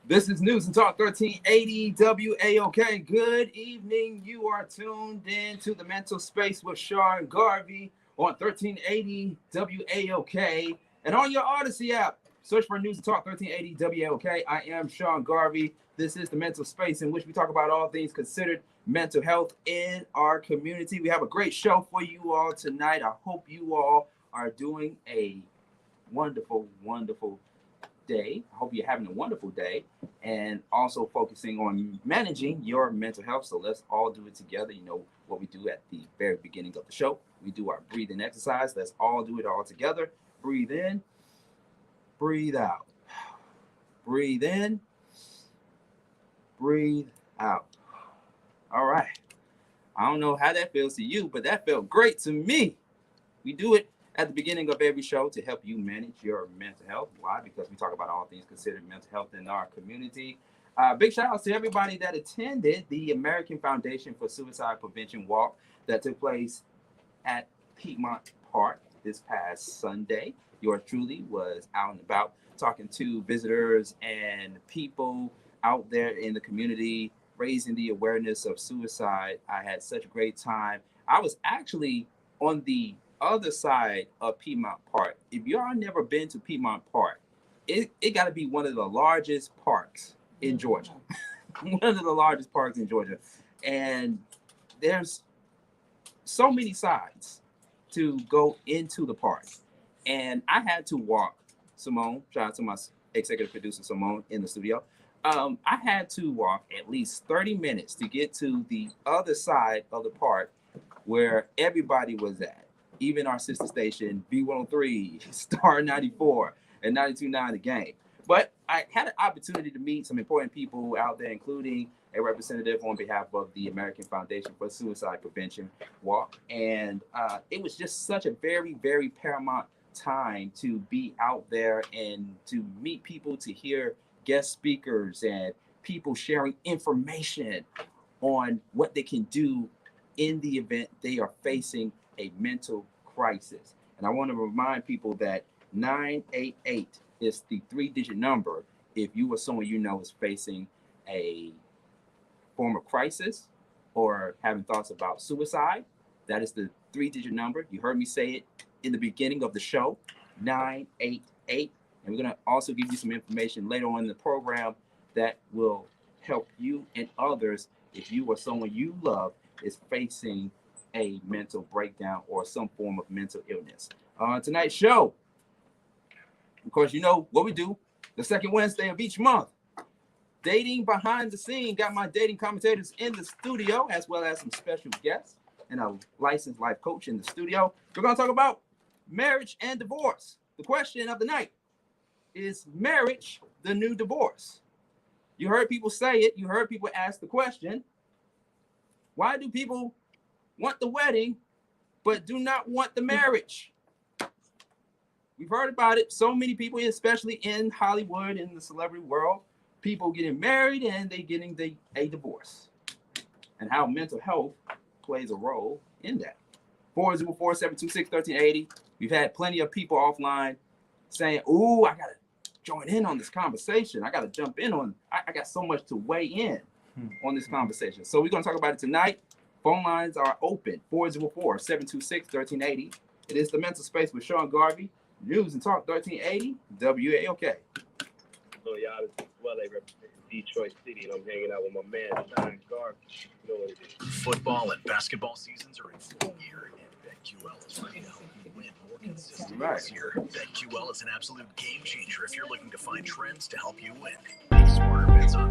This is News and Talk 1380 WAOK. Good evening. You are tuned in to the mental space with Sean Garvey on 1380 WAOK and on your Odyssey app. Search for News and Talk 1380 WAOK. I am Sean Garvey. This is the mental space in which we talk about all things considered mental health in our community. We have a great show for you all tonight. I hope you all are doing a wonderful day. I hope you're having a wonderful day and also focusing on managing your mental health. So let's all do it together. You know what we do at the very beginning of the show. We do our breathing exercise. Let's all do it all together. Breathe in, breathe out. Breathe in, breathe out. All right. I don't know how that feels to you, but that felt great to me. We do it at the beginning of every show to help you manage your mental health. Why? Because we talk about all things considered mental health in our community. Big shout outs to everybody that attended the American Foundation for Suicide Prevention walk that took place at Piedmont Park this past Sunday. Yours truly was out and about talking to visitors and people out there in the community, raising the awareness of suicide. I had such a great time. I was actually on the other side of Piedmont Park. If y'all never been to Piedmont Park, it got to be one of the largest parks in Georgia. One of the largest parks in Georgia. And there's so many sides to go into the park. And I had to walk, Simone, shout out to my executive producer, Simone, in the studio. I had to walk at least 30 minutes to get to the other side of the park where everybody was at. Even our sister station, B103, Star 94, and 92.9 The Game. But I had an opportunity to meet some important people out there, including a representative on behalf of the American Foundation for Suicide Prevention walk. And it was just such a very, very paramount time to be out there and to meet people, to hear guest speakers and people sharing information on what they can do in the event they are facing a mental crisis. And I want to remind people that 988 is the 3-digit number if you or someone you know is facing a form of crisis or having thoughts about suicide. That is the 3-digit number. You heard me say it in the beginning of the show, 988. And we're going to also give you some information later on in the program that will help you and others if you or someone you love is facing a mental breakdown or some form of mental illness. Tonight's show, of course, you know what we do, the second Wednesday of each month. Dating behind the scene. Got my dating commentators in the studio, as well as some special guests and a licensed life coach in the studio. We're going to talk about marriage and divorce. The question of the night, is marriage the new divorce? You heard people say it. You heard people ask the question, why do people want the wedding, but do not want the marriage? We've heard about it. So many people, especially in Hollywood, in the celebrity world, people getting married and they getting a divorce, and how mental health plays a role in that. 404-726-1380. We've had plenty of people offline saying, ooh, I got to join in on this conversation. I got to jump in on, I got so much to weigh in on this conversation. So we're going to talk about it tonight. Phone lines are open, 404-726-1380. It is the mental space with Sean Garvey, News and Talk 1380, WAOK. So y'all, this is well, they represent Detroit City, and I'm hanging out with my man, Sean Garvey. You know what it is. Football and basketball seasons are in full gear, and BetQL is ready to help you win more consistently this year. BetQL is an absolute game changer if you're looking to find trends to help you win. Make smarter bets on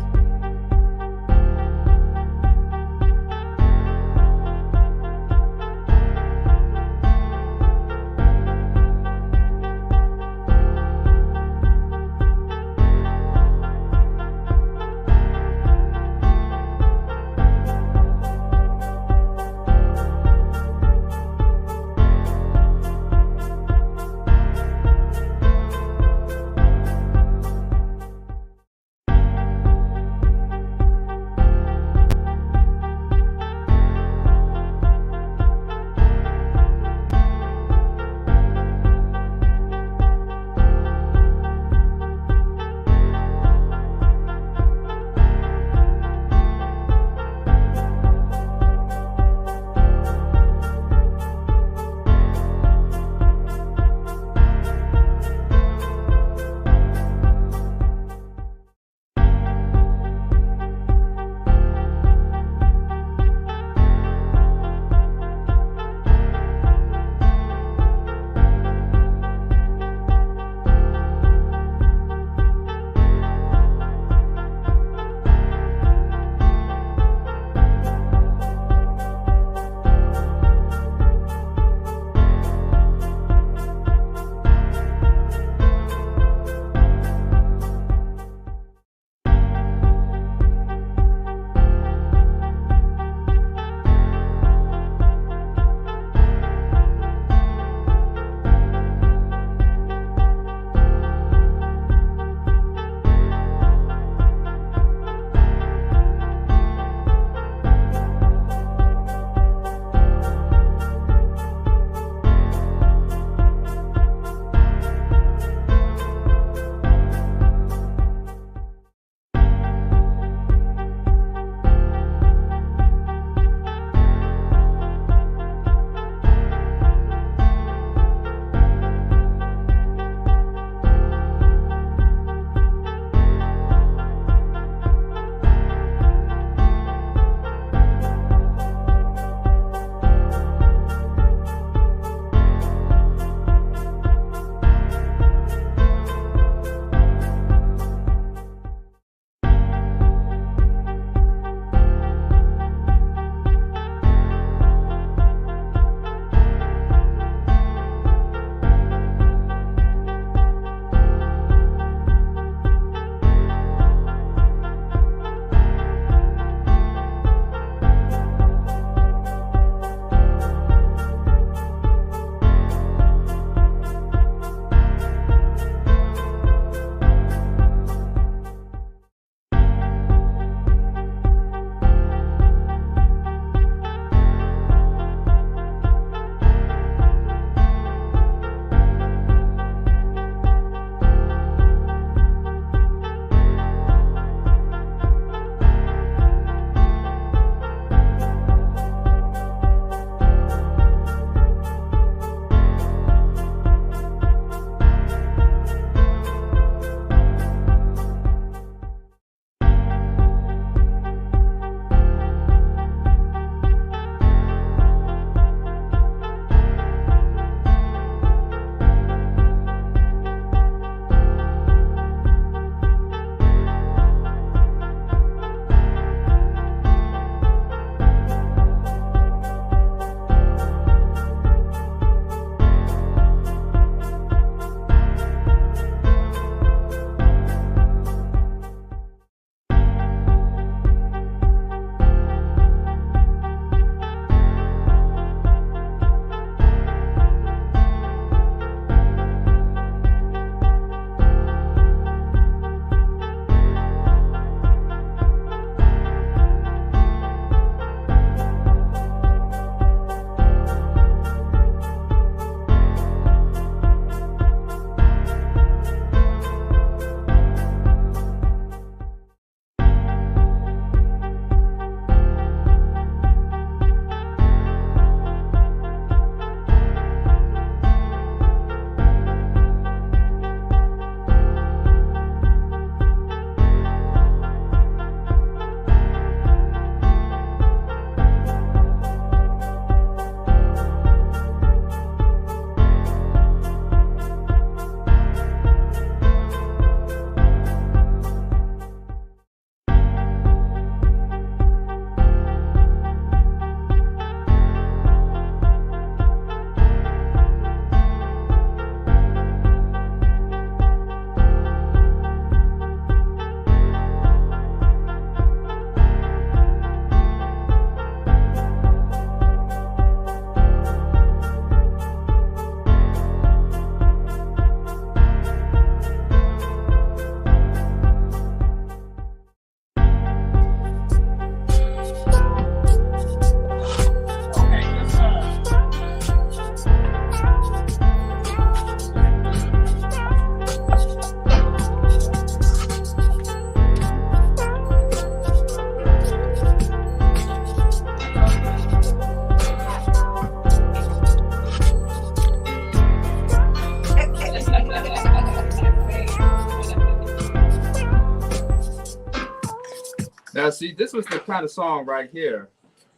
see, this was the kind of song right here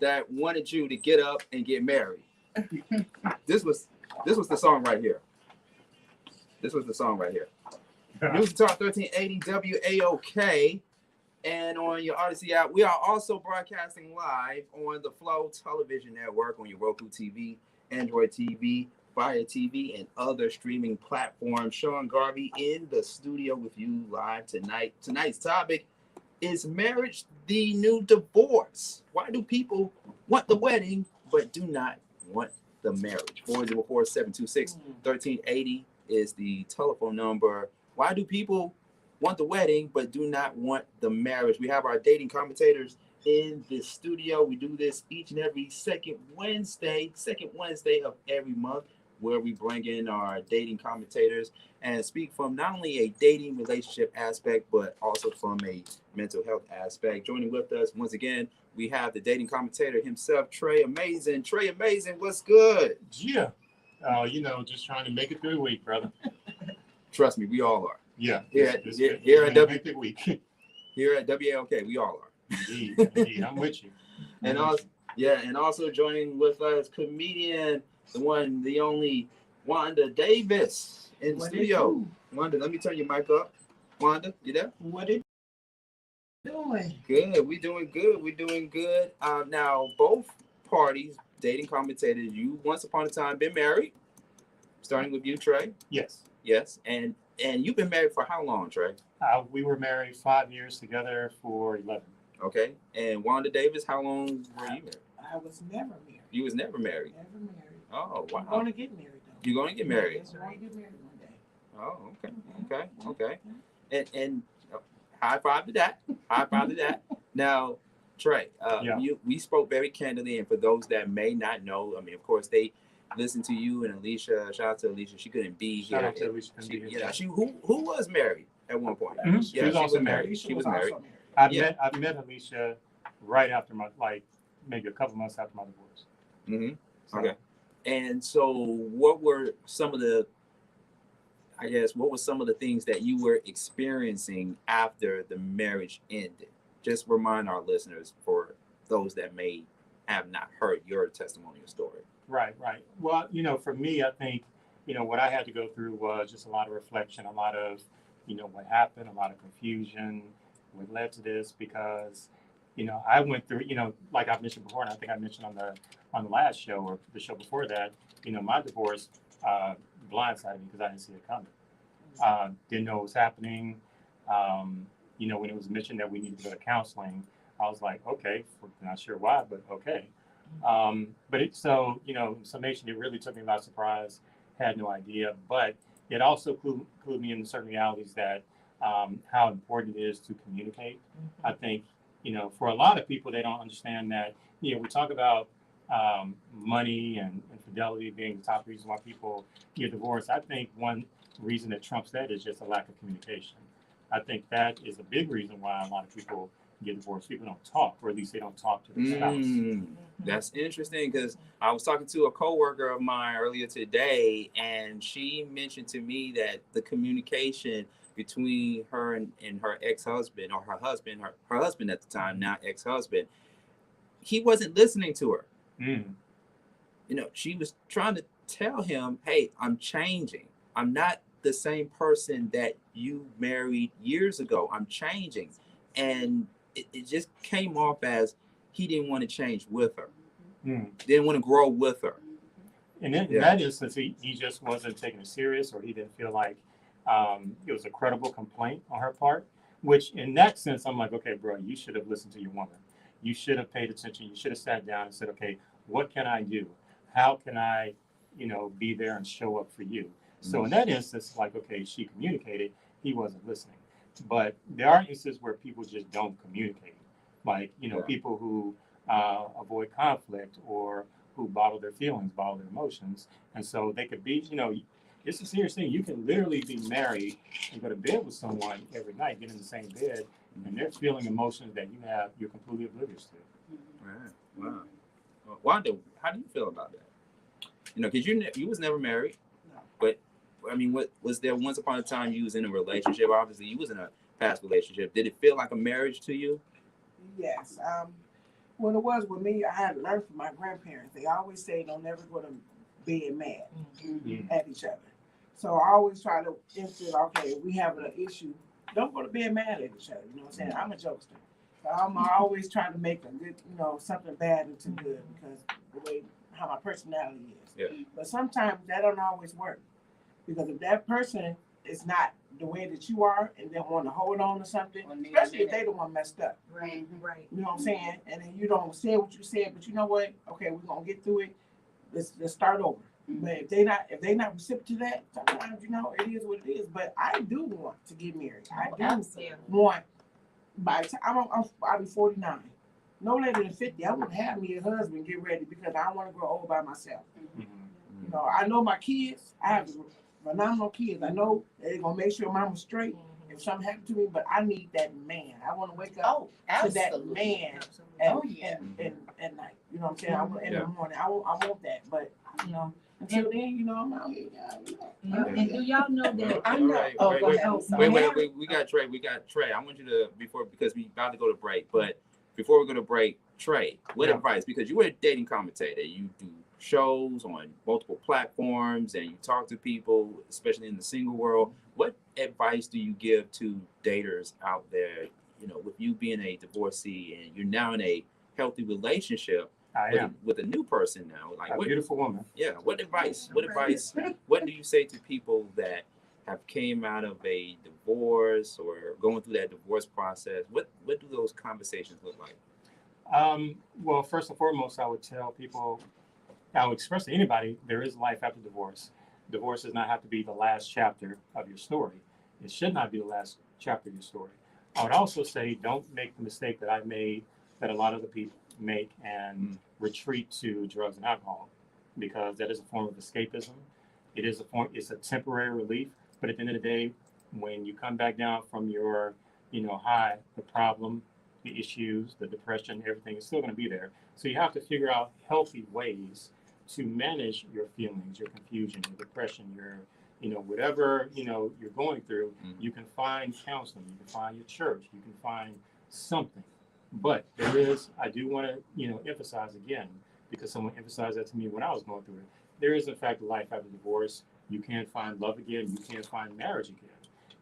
that wanted you to get up and get married. This was the song right here. This was the song right here. News Talk 1380 WAOK. And on your Odyssey app, we are also broadcasting live on the Flow Television Network, on your Roku TV, Android TV, Fire TV, and other streaming platforms. Sean Garvey in the studio with you live tonight. Tonight's topic is marriage the new divorce? Why do people want the wedding but do not want the marriage? 404-726-1380 is the telephone number. Why do people want the wedding but do not want the marriage? We have our dating commentators in the studio. We do this each and every second Wednesday of every month, where we bring in our dating commentators and speak from not only a dating relationship aspect, but also from a mental health aspect. Joining with us once again, we have the dating commentator himself, Trey Amazing. Trey Amazing, what's good? Yeah. Just trying to make it through the week, brother. Trust me, we all are. Yeah. Here at WAOK, we all are. Indeed, I'm with you. And also joining with us, comedian, the one, the only, Wanda Davis in the studio. Wanda, let me turn your mic up. Wanda, you there? What it doing? Good. We doing good. Now, both parties, dating commentators, you once upon a time been married. Starting with you, Trey. Yes. Yes. And you've been married for how long, Trey? We were married 5 years together for 11. Okay. And Wanda Davis, how long were you married? I was never married. You was never married. Never married. Oh, wow. I'm going to get married, though. You're going to get married? Yes, I'm going to get married one day. Oh, okay. And high five to that. Now, Trey, we spoke very candidly, and for those that may not know, I mean, of course, they listen to you and Alicia. Shout out to Alicia. She couldn't be here. Shout out to Alicia. Who was married at one point. Mm-hmm. Yeah, she was also married. She was married. I met Alicia right after maybe a couple months after my divorce. Mm-hmm. So, okay. And so what were some of the things that you were experiencing after the marriage ended? Just remind our listeners, for those that may have not heard your testimonial story. Right. Well, for me, I think, what I had to go through was just a lot of reflection, a lot of, what happened, a lot of confusion, what led to this, because, I went through, like I've mentioned before, and I think I mentioned on the last show or the show before that, my divorce blindsided me because I didn't see it coming. Didn't know what was happening. When it was mentioned that we needed to go to counseling, I was like, okay, not sure why, but okay. In summation, it really took me by surprise. Had no idea, but it also clued me into certain realities that how important it is to communicate. I think, for a lot of people, they don't understand that, we talk about money and infidelity being the top reason why people get divorced. I think one reason that trumps that is just a lack of communication. I think that is a big reason why a lot of people get divorced. People don't talk, or at least they don't talk to their spouse. That's interesting, because I was talking to a coworker of mine earlier today, and she mentioned to me that the communication between her and her ex-husband, or her husband at the time, now ex-husband, he wasn't listening to her. She was trying to tell him, hey, I'm changing. I'm not the same person that you married years ago. I'm changing. And it just came off as he didn't want to change with her. Didn't want to grow with her. And in that instance, he just wasn't taking it serious, or he didn't feel like it was a credible complaint on her part, which in that sense, I'm like, okay, bro, you should have listened to your woman. You should have paid attention. You should have sat down and said, okay, what can I do? How can I, be there and show up for you? So in that instance, like, okay, she communicated, he wasn't listening. But there are instances where people just don't communicate. Like, people who avoid conflict, or who bottle their feelings, bottle their emotions. And so they could be, it's a serious thing. You can literally be married and go to bed with someone every night, get in the same bed, and they're feeling emotions that you're completely oblivious to. Right. Wow. Well, Wanda, how do you feel about that? Because you was never married. No. But I mean, what was there once upon a time you was in a relationship? Obviously, you was in a past relationship. Did it feel like a marriage to you? Yes. When it was with me, I had to learn from my grandparents. They always say don't never go to bed mad at each other. So I always try to instill, okay, if we have an issue, don't go to bed mad at each other. You know what I'm saying? I'm a jokester. So I'm always trying to make a good, something bad into good because the way how my personality is. Yeah. But sometimes that don't always work because if that person is not the way that you are and they want to hold on to something, especially if they the one messed up. Right. You know what I'm saying? And then you don't say what you said, but you know what? Okay, we're gonna get through it. Let's start over. But if they not receptive to that, sometimes it is what it is. But I do want to get married. I do want. By the time I'll be 49, no later than 50, I want to have me a husband, get ready because I don't want to grow old by myself. I know my kids. I have phenomenal kids. I know they're gonna make sure mama's straight if something happened to me. But I need that man. I want to wake up to that man at night. You know what I'm saying? I want in the morning. I want that. But until then, I'm out here. And do y'all know that I'm not? Wait. We got Trey. I want you to because we about to go to break. But before we go to break, Trey, what advice? Because you were a dating commentator. You do shows on multiple platforms and you talk to people, especially in the single world. What advice do you give to daters out there? With you being a divorcee and you're now in a healthy relationship with a new person now, like a beautiful woman. Yeah. What advice? What do you say to people that have came out of a divorce or going through that divorce process? What do those conversations look like? Well, first and foremost, I would tell people, I would express to anybody, there is life after divorce. Divorce does not have to be the last chapter of your story. It should not be the last chapter of your story. I would also say, don't make the mistake that I made, that a lot of the people make, and retreat to drugs and alcohol, because that is a form of escapism. It's a temporary relief, but at the end of the day, when you come back down from your, high, the problem, the issues, the depression, everything is still going to be there. So you have to figure out healthy ways to manage your feelings, your confusion, your depression, your, whatever, you're going through. You can find counseling, you can find your church, you can find something. But I do want to, emphasize again, because someone emphasized that to me when I was going through it. There is, in fact, life after divorce. You can't find love again. You can't find marriage again.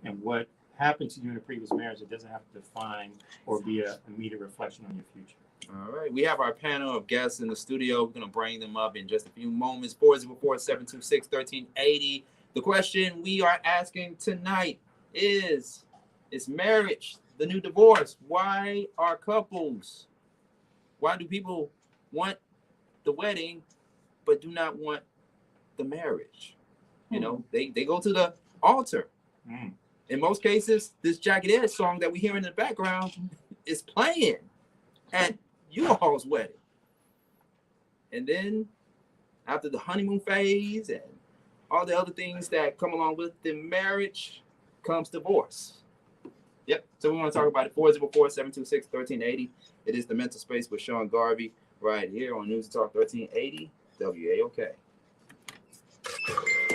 And what happened to you in a previous marriage, it doesn't have to define or be an immediate reflection on your future. All right. We have our panel of guests in the studio. We're going to bring them up in just a few moments. 404-726-1380. The question we are asking tonight is marriage the new divorce? Why do people want the wedding but do not want the marriage? They go to the altar. In most cases, this Jagged Edge song that we hear in the background is playing at you all's wedding. And then after the honeymoon phase and all the other things that come along with the marriage comes divorce. Yep. So we want to talk about it. 404-726-1380. It is the Mental Space with Sean Garvey right here on News Talk 1380 WAOK.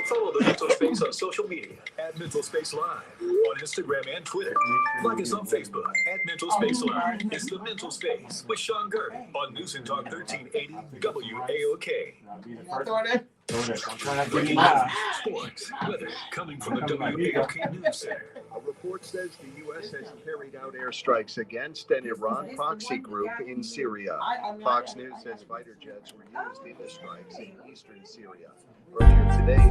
Follow the Mental Space on social media at Mental Space Live on Instagram and Twitter. Like us on Facebook at Mental Space Live. It's the Mental Space with Sean Garvey on News and Talk 1380 WAOK. Sports, weather, coming from the WAOK News Center. A report says the U.S. has carried out airstrikes against an Iran proxy group in Syria. Fox News says fighter jets were used in the strikes in eastern Syria. Earlier today,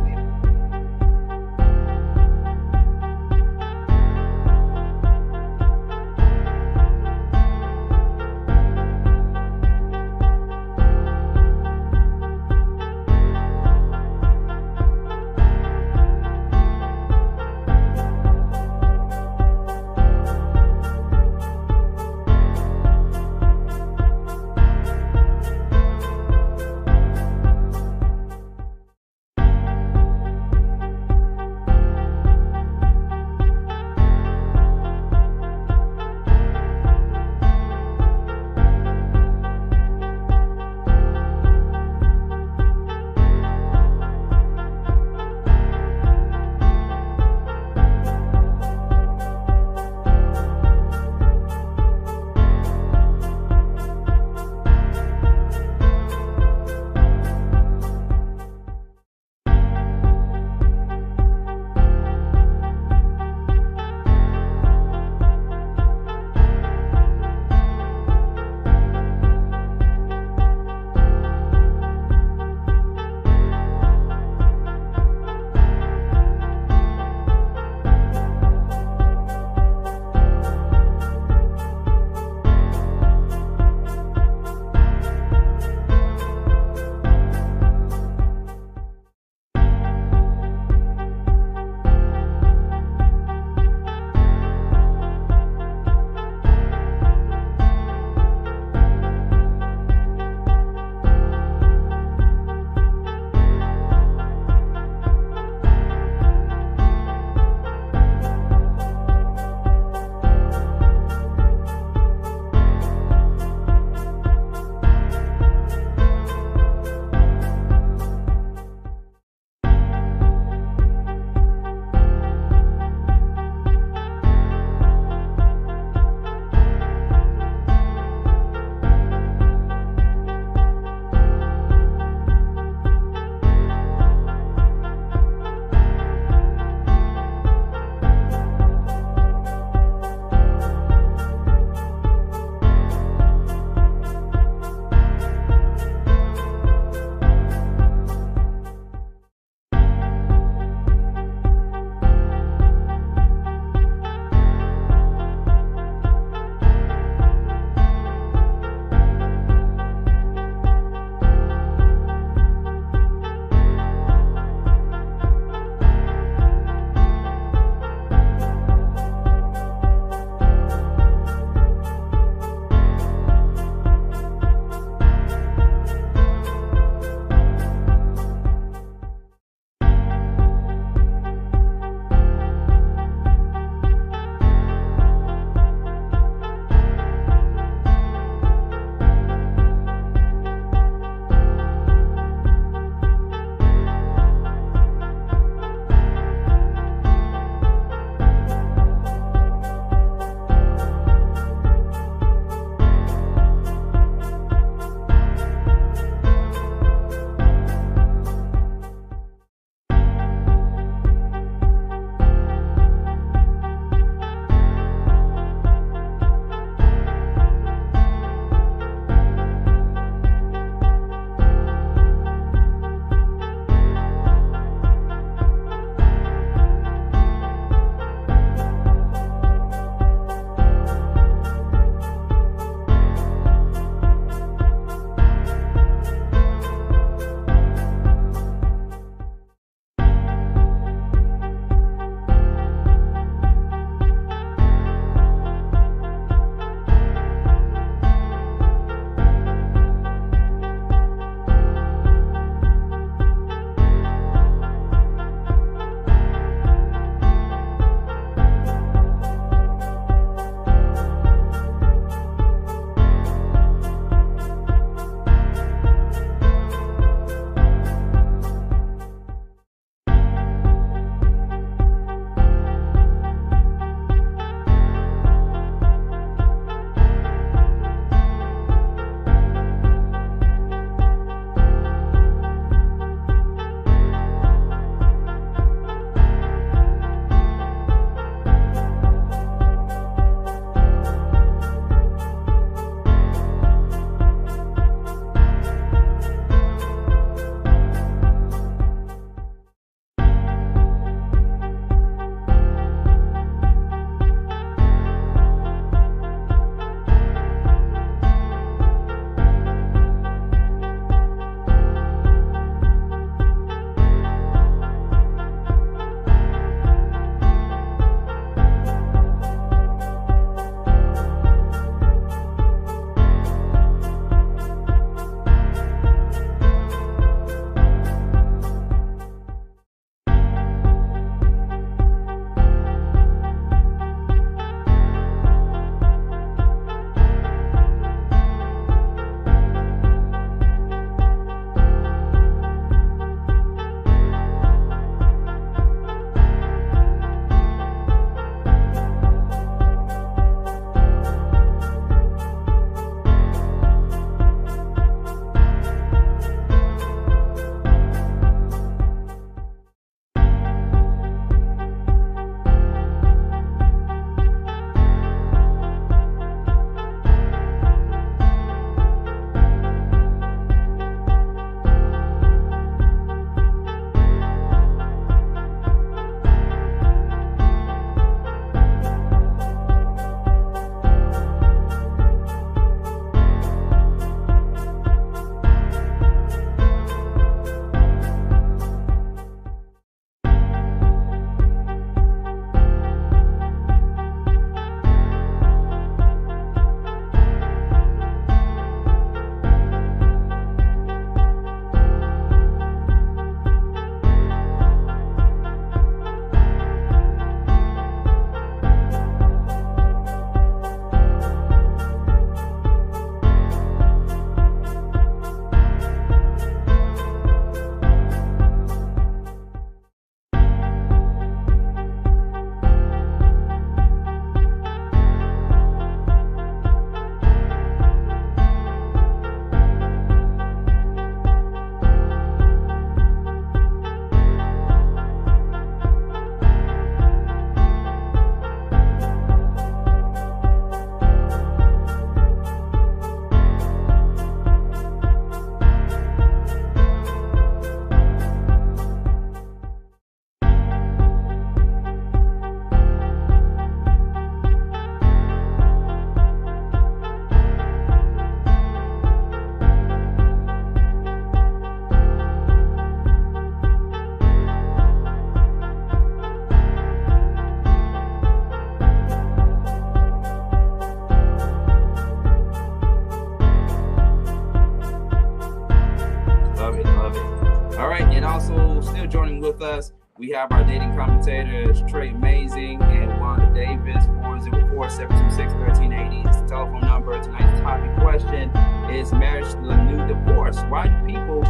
have our dating commentators, Trey Amazing and Wanda Davis. 404-726-1380 is the telephone number. Tonight's topic question is marriage the new divorce? Why do people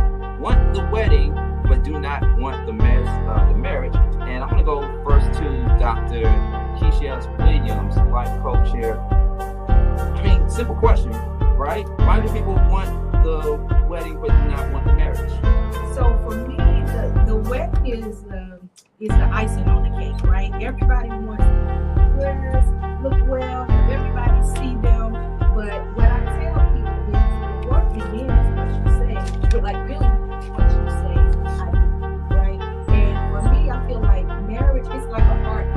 want the wedding but do not want the marriage? And I'm going to go first to Dr. Keisha Williams, life coach here. I mean, simple question, right? Why do people want the wedding but do not want the marriage? So for me, the wedding is the icing on the cake, right? Everybody wants to dress, look well, have everybody see them. But what I tell people is the work begins what you say, but like really what you say, I do, right? And for me, I feel like marriage is like an art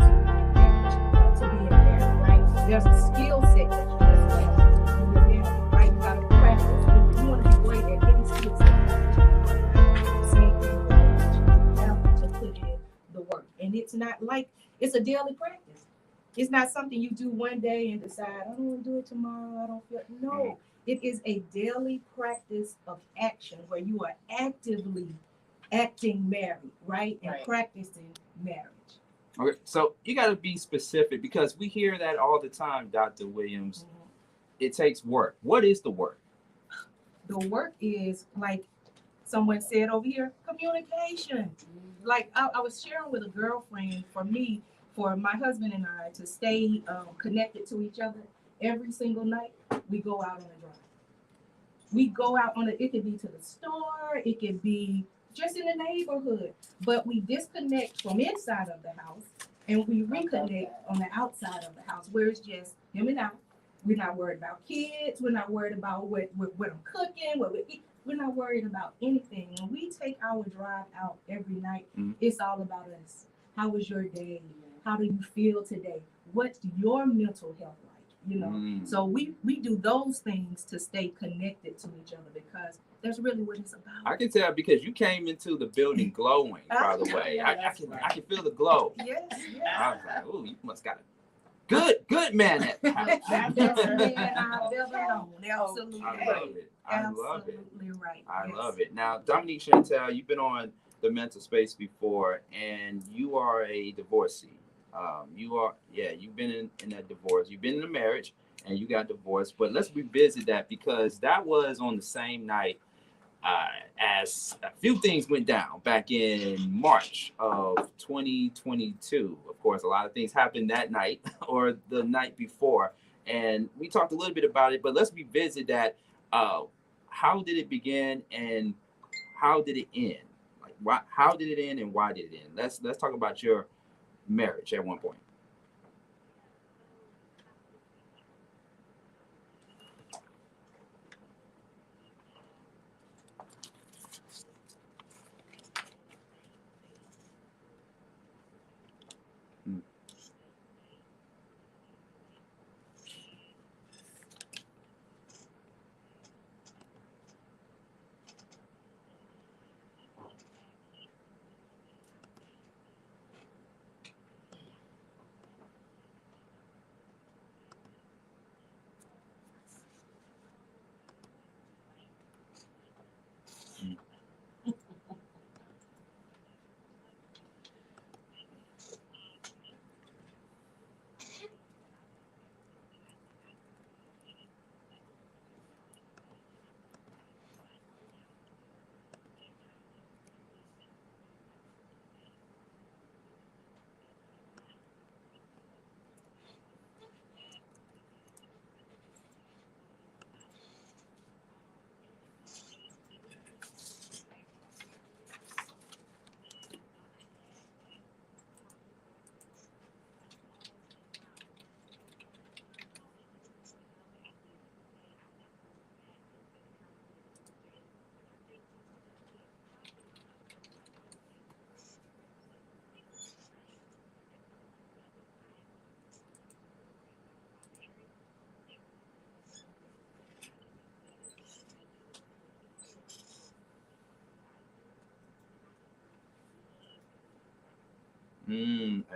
to be married, right? There's a skill set that you must have to be married, right? You gotta practice. You want to be great at any skill set. Same thing with marriage. You have to put in the work. And it's not like it's a daily practice. It's not something you do one day and decide, I don't want to do it tomorrow. I don't feel. No, it is a daily practice of action where you are actively acting married, right? And practicing marriage. Okay, so you got to be specific because we hear that all the time, Dr. Williams. Mm-hmm. It takes work. What is the work? The work is, like someone said over here, communication. Like I was sharing with a girlfriend, for me, for my husband and I to stay connected to each other every single night, we go out on a drive. We go out on it could be to the store, it could be just in the neighborhood, but we disconnect from inside of the house and we reconnect on the outside of the house where it's just him and I. We're not worried about kids. We're not worried about what I'm cooking, what we eat. We're not worried about anything. When we take our drive out every night, it's all about us. How was your day? How do you feel today? What's your mental health like? You know, so we do those things to stay connected to each other because that's really what it's about. I can tell because you came into the building glowing, by the way. I can feel the glow. Yes. I was like, ooh, you must got a good man at the house. I've ever known. Absolutely. I love it. Absolutely right. I love it. Now, Dominique Chantel, you've been on the mental space before, and you are a divorcee. You've been in a divorce. You've been in a marriage, and you got divorced. But let's revisit that because that was on the same night as a few things went down back in March of 2022. Of course, a lot of things happened that night or the night before, and we talked a little bit about it. But let's revisit that. How did it begin, and how did it end? Like, how did it end, and why did it end? Let's talk about your marriage at one point.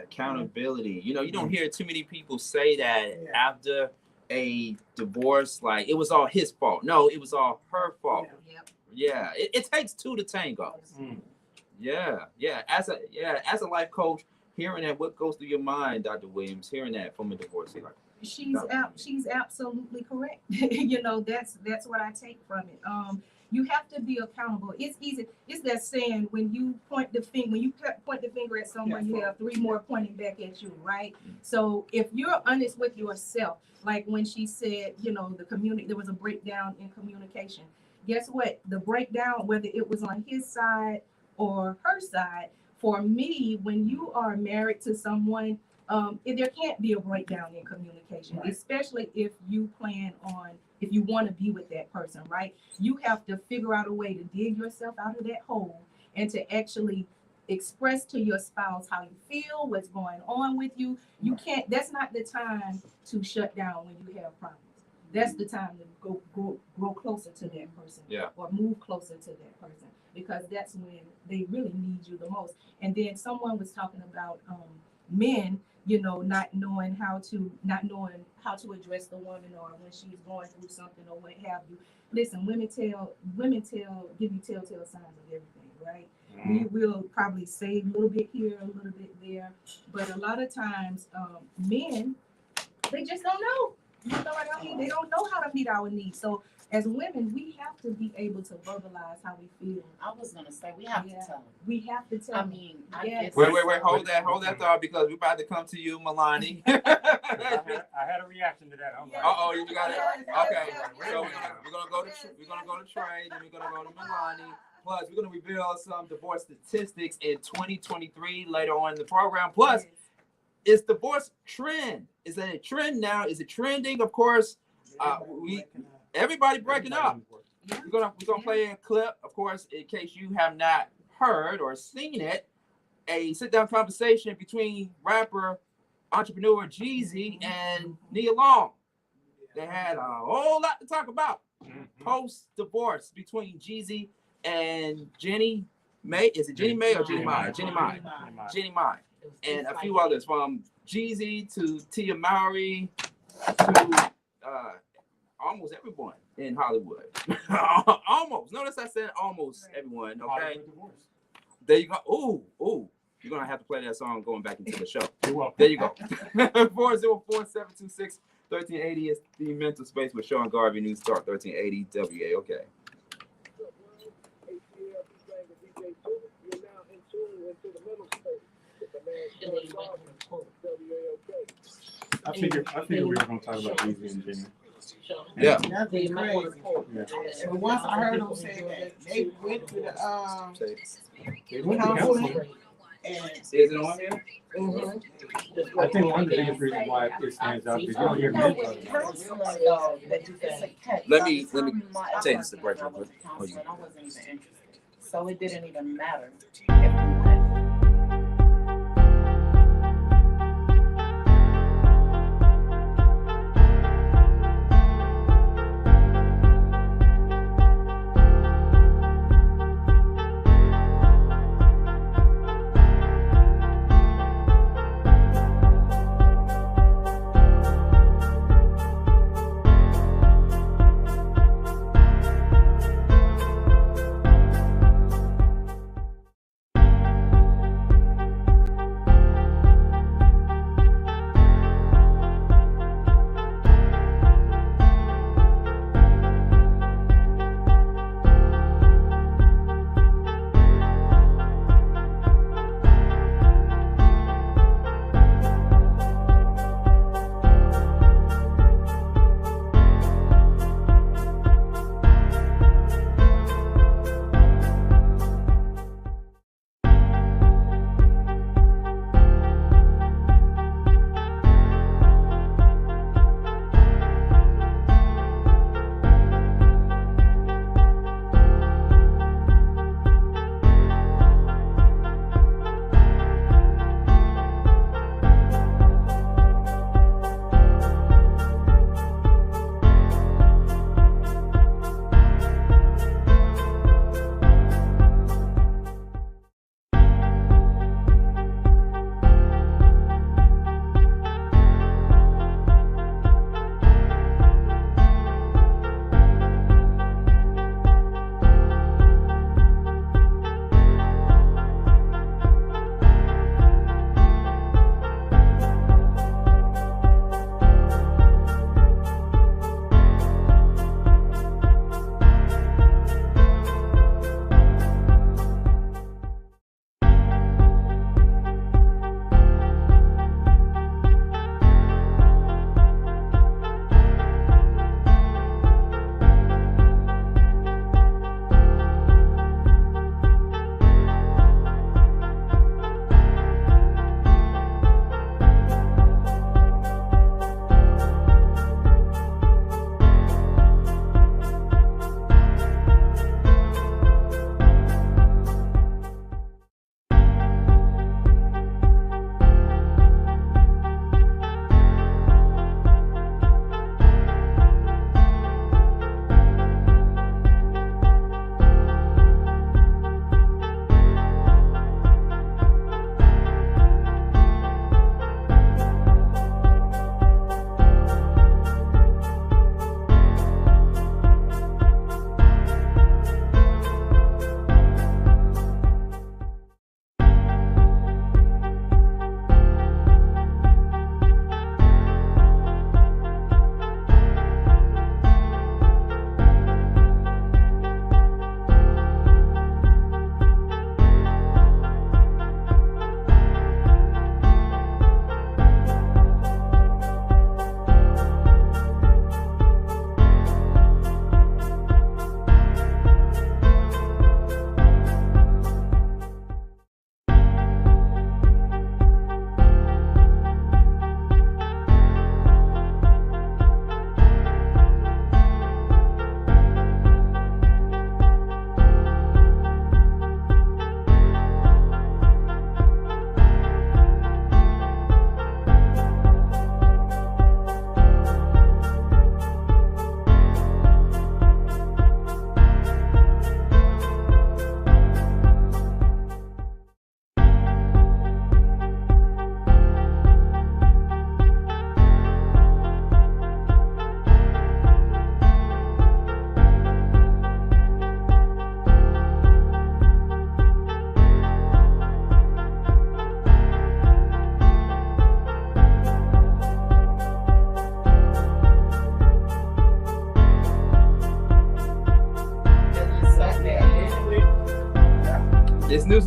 Accountability. You know, you don't hear too many people say that after a divorce, like it was all his fault. No, it was all her fault. Yep. Yeah, it takes two to tango. Yeah. As a life coach, hearing that, what goes through your mind, Dr. Williams, hearing that from a divorcee? Like, she's absolutely correct. You know, that's what I take from it. You have to be accountable. It's easy. It's that saying, when you point the finger at someone, you have 3 more pointing back at you, right? So if you're honest with yourself, like when she said, you know, there was a breakdown in communication. Guess what? The breakdown, whether it was on his side or her side, for me, when you are married to someone, there can't be a breakdown in communication, right? Especially if you want to be with that person, right? You have to figure out a way to dig yourself out of that hole and to actually express to your spouse how you feel, what's going on with you. You can't, that's not the time to shut down when you have problems. That's the time to grow closer to that person, or move closer to that person, because that's when they really need you the most. And then someone was talking about men, you know, not knowing how to address the woman, or when she's going through something or what have you. Listen, women give you telltale signs of everything, right? We will probably say a little bit here, a little bit there, but a lot of times men, they just don't know. You know what I mean? They don't know how to meet our needs. So as women, we have to be able to verbalize how we feel. I was gonna say we have to tell them. We have to tell them. I mean, wait, hold that thought, because we're about to come to you, Milani. I had a reaction to that. You got it. Okay, so we're gonna go to Trey, then we're gonna go to Milani. Plus, we're gonna reveal some divorce statistics in 2023 later on in the program. Plus, it's divorce trend. Is that a trend now? Is it trending? Of course, everybody breaking up. We're gonna play a clip, of course, in case you have not heard or seen it. A sit-down conversation between rapper, entrepreneur Jeezy and Nia Long. They had a whole lot to talk about post-divorce between Jeezy and Jenny May. Is it Jenny May or Jenny Mai? Jenny Mai. And a few others, from Jeezy to Tia Mowry to almost everyone in Hollywood. Almost. Notice I said almost everyone. Okay. There you go. Ooh. You're gonna have to play that song going back into the show. There you go. 404-726-1380 is the mental space with Sean Garvey, News Talk 1380 WAOK. I figured we were going to talk about Jeezy and Jenny. Yeah. That's crazy. But once I heard them say that, they went to the counseling. Is it on? I think one of the biggest reasons why it stands out is you don't hear men talk about it. Let me take this to break real quick. I wasn't even interested, so it didn't even matter.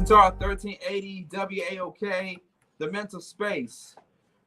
Talk 1380 WAOK, the mental space,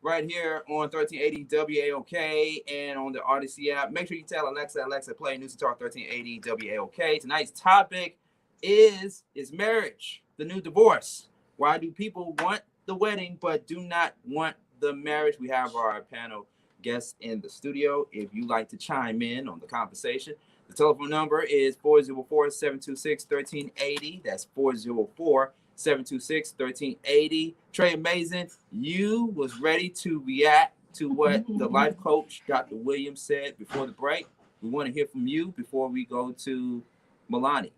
right here on 1380 WAOK and on the Odyssey app. Make sure you tell Alexa, play News Talk 1380 WAOK. Tonight's topic is marriage the new divorce? Why do people want the wedding but do not want the marriage? We have our panel guests in the studio. If you like to chime in on the conversation, the telephone number is 404-726-1380. That's 404-726-1380. Trey Amazing, you was ready to react to what the life coach, Dr. Williams, said before the break. We want to hear from you before we go to Milani.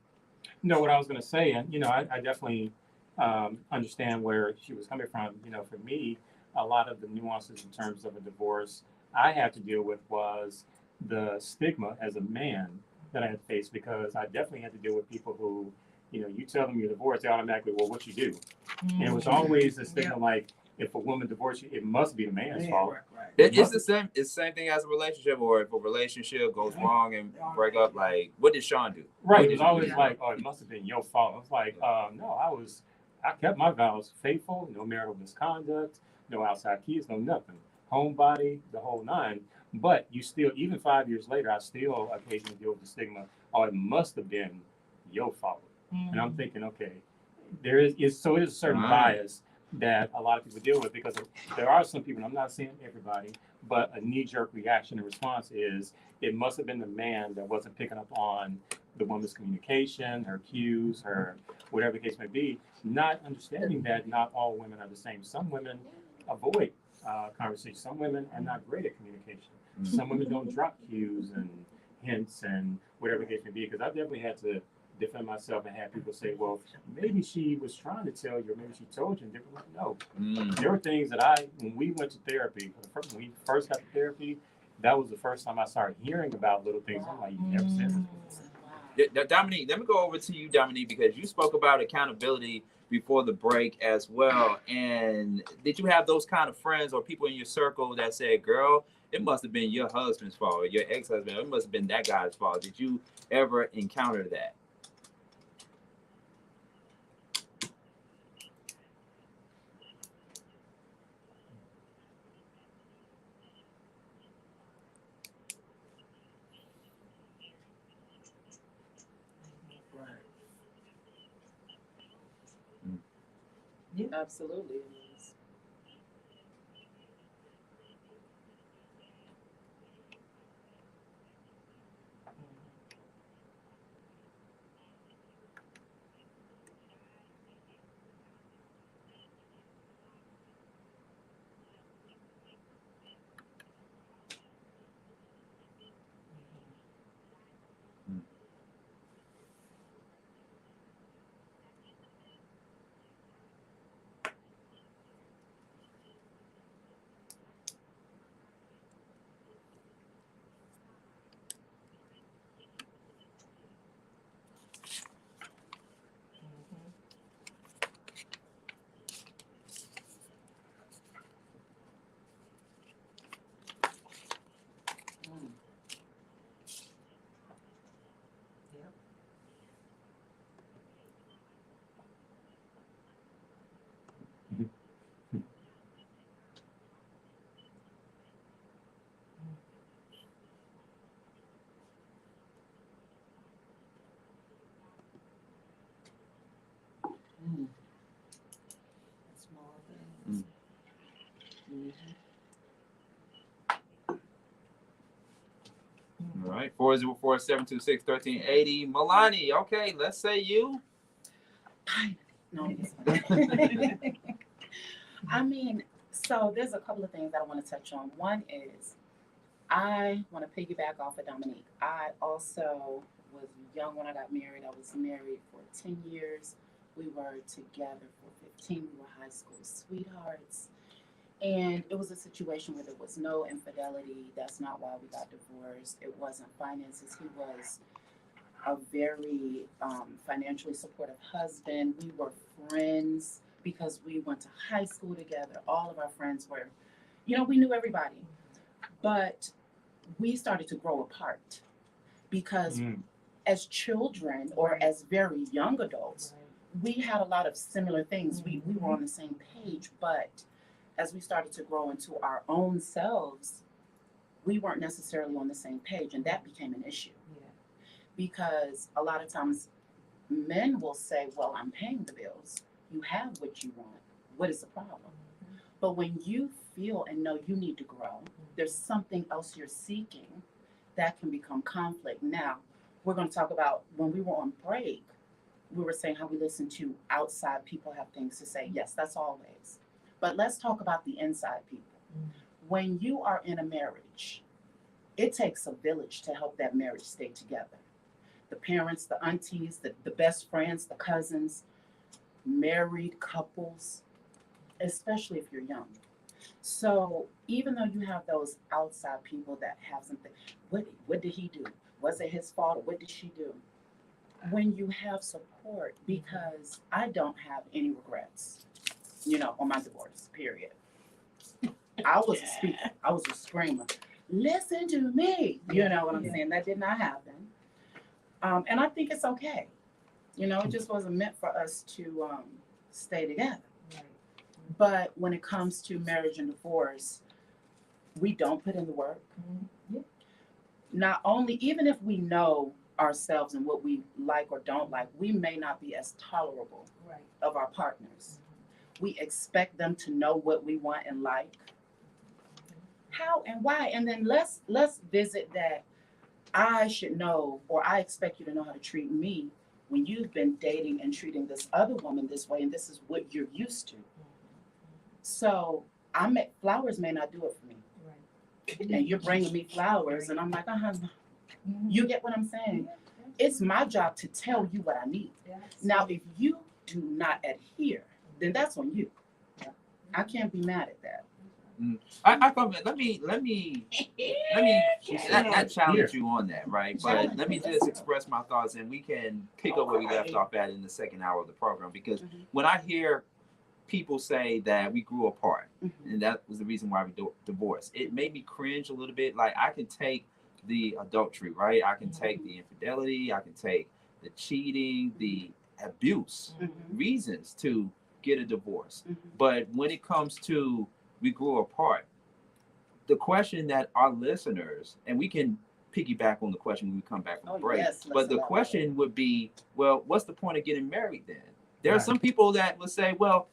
You know what I was going to say, and I definitely understand where she was coming from. For me, a lot of the nuances in terms of a divorce I had to deal with was the stigma as a man that I had faced, because I definitely had to deal with people who, you tell them you're divorced, they automatically, well, what you do? And it was always the stigma, like, if a woman divorced you, it must be the man's fault. Right. It's the same thing as a relationship, or if a relationship goes wrong and break up, like, what did Sean do? Right. It was always like, oh, it must have been your fault. It's like, no, I kept my vows faithful, no marital misconduct, no outside kids, no nothing. Homebody, the whole nine. But you still, even 5 years later, I still occasionally deal with the stigma, oh, it must have been your fault. And I'm thinking, okay, it is a certain bias that a lot of people deal with, because there are some people, and I'm not saying everybody, but a knee-jerk reaction and response is, it must have been the man that wasn't picking up on the woman's communication, her cues, her whatever the case may be, not understanding that not all women are the same. Some women avoid conversation. Some women are not great at communication. Some women don't drop cues and hints and whatever the case may be, because I definitely had to defend myself and have people say, well, maybe she was trying to tell you, or maybe she told you in different way. No. There were things that when we went to therapy, when we first got to therapy, that was the first time I started hearing about little things. I'm like, you never said this. Dominique, let me go over to you, Dominique, because you spoke about accountability before the break as well. And did you have those kind of friends or people in your circle that said, girl, it must have been your husband's fault, or your ex-husband, it must have been that guy's fault? Did you ever encounter that? Yeah, absolutely it is. Small things. All right, 404-726-1380. Milani, okay, let's say you. No, I mean, so there's a couple of things that I want to touch on. One is, I want to piggyback off of Dominique. I also was young when I got married. I was married for 10 years. We were together for 15. We were high school sweethearts. And it was a situation where there was no infidelity. That's not why we got divorced. It wasn't finances. He was a very financially supportive husband. We were friends because we went to high school together. All of our friends were, we knew everybody. But we started to grow apart because as children or as very young adults, we had a lot of similar things. We were on the same page, but as we started to grow into our own selves, we weren't necessarily on the same page, and that became an issue. Yeah. Because a lot of times men will say, well, I'm paying the bills. You have what you want. What is the problem? But when you feel and know you need to grow, there's something else you're seeking that can become conflict. Now, we're going to talk about when we were on break, we were saying how we listen to outside people have things to say. Yes, that's always. But let's talk about the inside people. When you are in a marriage, it takes a village to help that marriage stay together. The parents, the aunties, the best friends, the cousins, married couples, especially if you're young. So even though you have those outside people that have something, what did he do? Was it his fault or what did she do? When you have support, because I don't have any regrets, on my divorce, period. I was a speaker. I was a screamer. Listen to me. You know what I'm saying? That did not happen. And I think it's okay. It just wasn't meant for us to stay together. Right. But when it comes to marriage and divorce, we don't put in the work. Yeah. Not only, even if we know ourselves and what we like or don't like, we may not be as tolerable Right. of our partners. We expect them to know what we want and like. How and why? And then let's visit that I should know, or I expect you to know how to treat me when you've been dating and treating this other woman this way, and this is what you're used to. So flowers may not do it for me. Right. And you're bringing me flowers, and I'm like, you get what I'm saying? It's my job to tell you what I need. Yes. Now, if you do not adhere, then that's on you. I can't be mad at that. I come. Let me not challenge you on that, right? But let me just express my thoughts, and we can pick up where we left off at in the second hour of the program. Because when I hear people say that we grew apart, and that was the reason why we divorced, it made me cringe a little bit. Like, I can take the adultery, right? I can take the infidelity, I can take the cheating, the abuse, reasons to get a divorce. But when it comes to we grew apart, the question that our listeners, and we can piggyback on the question when we come back from break, but the question would be, well, what's the point of getting married then? There are some people that will say, well,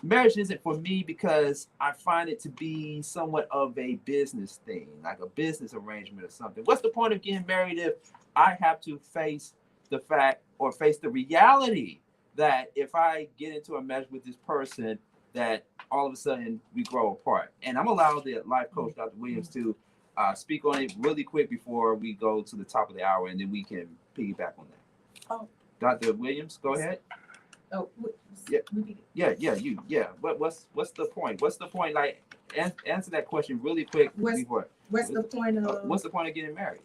marriage isn't for me because I find it to be somewhat of a business thing, like a business arrangement or something. What's the point of getting married if I have to face the fact or face the reality that if I get into a marriage with this person, that all of a sudden we grow apart? And I'm allowed the life coach, Dr. Williams, to speak on it really quick before we go to the top of the hour, and then we can piggyback on that. Oh. Dr. Williams, go ahead. Oh, Yeah. What's the point? What's the point? Like, answer that question really quick before. What's the point of? What's the point of getting married?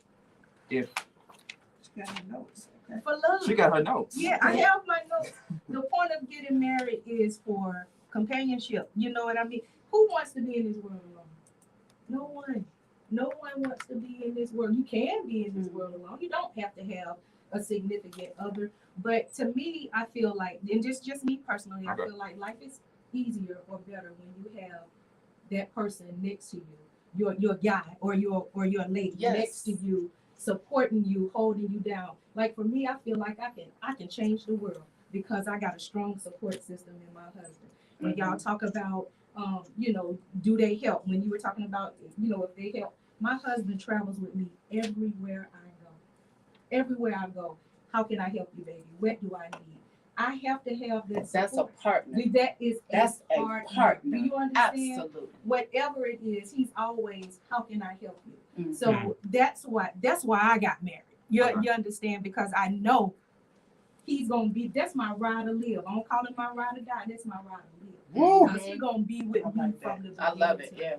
If She got her notes. Okay. For love. she got her notes. Yeah, I have my notes. The point of getting married is for companionship. You know what I mean? Who wants to be in this world alone? No one. No one wants to be in this world. You can be in this world alone. You don't have to have a significant other. But to me, I feel like, and just me personally, I feel like life is easier or better when you have that person next to you, your guy or your lady next to you, supporting you, holding you down. Like for me, I feel like I can change the world because I got a strong support system in my husband. When y'all talk about, do they help? When you were talking about, if they help, my husband travels with me everywhere I go. Everywhere I go. How can I help you, baby? What do I need? I have to have that support. That's a partner. That's a partner. Do you understand? Absolutely. Whatever it is, he's always, how can I help you? So that's why I got married. You understand? Because I know he's gonna be, that's my ride to live. I don't call him my ride to die, that's my ride to live. Because he's gonna be with me from the beginning. I love it, yeah.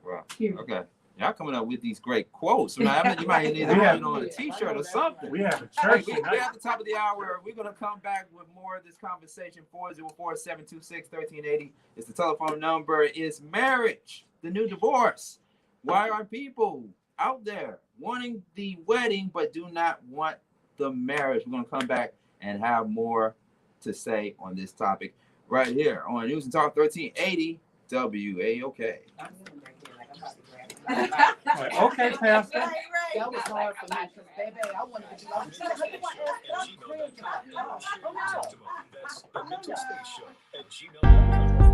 Wow. Okay. Y'all coming up with these great quotes. You might need to have it on a t-shirt or something. We have a church. We're at the top of the hour. We're going to come back with more of this conversation. 404-726-1380 is the telephone number. Is marriage the new divorce? Why are people out there wanting the wedding but do not want the marriage? We're going to come back and have more to say on this topic right here on News and Talk 1380 WAOK. Okay, Pastor. That was hard for me because, baby, I wanted to be like, The Mental Space Show at gmail.com.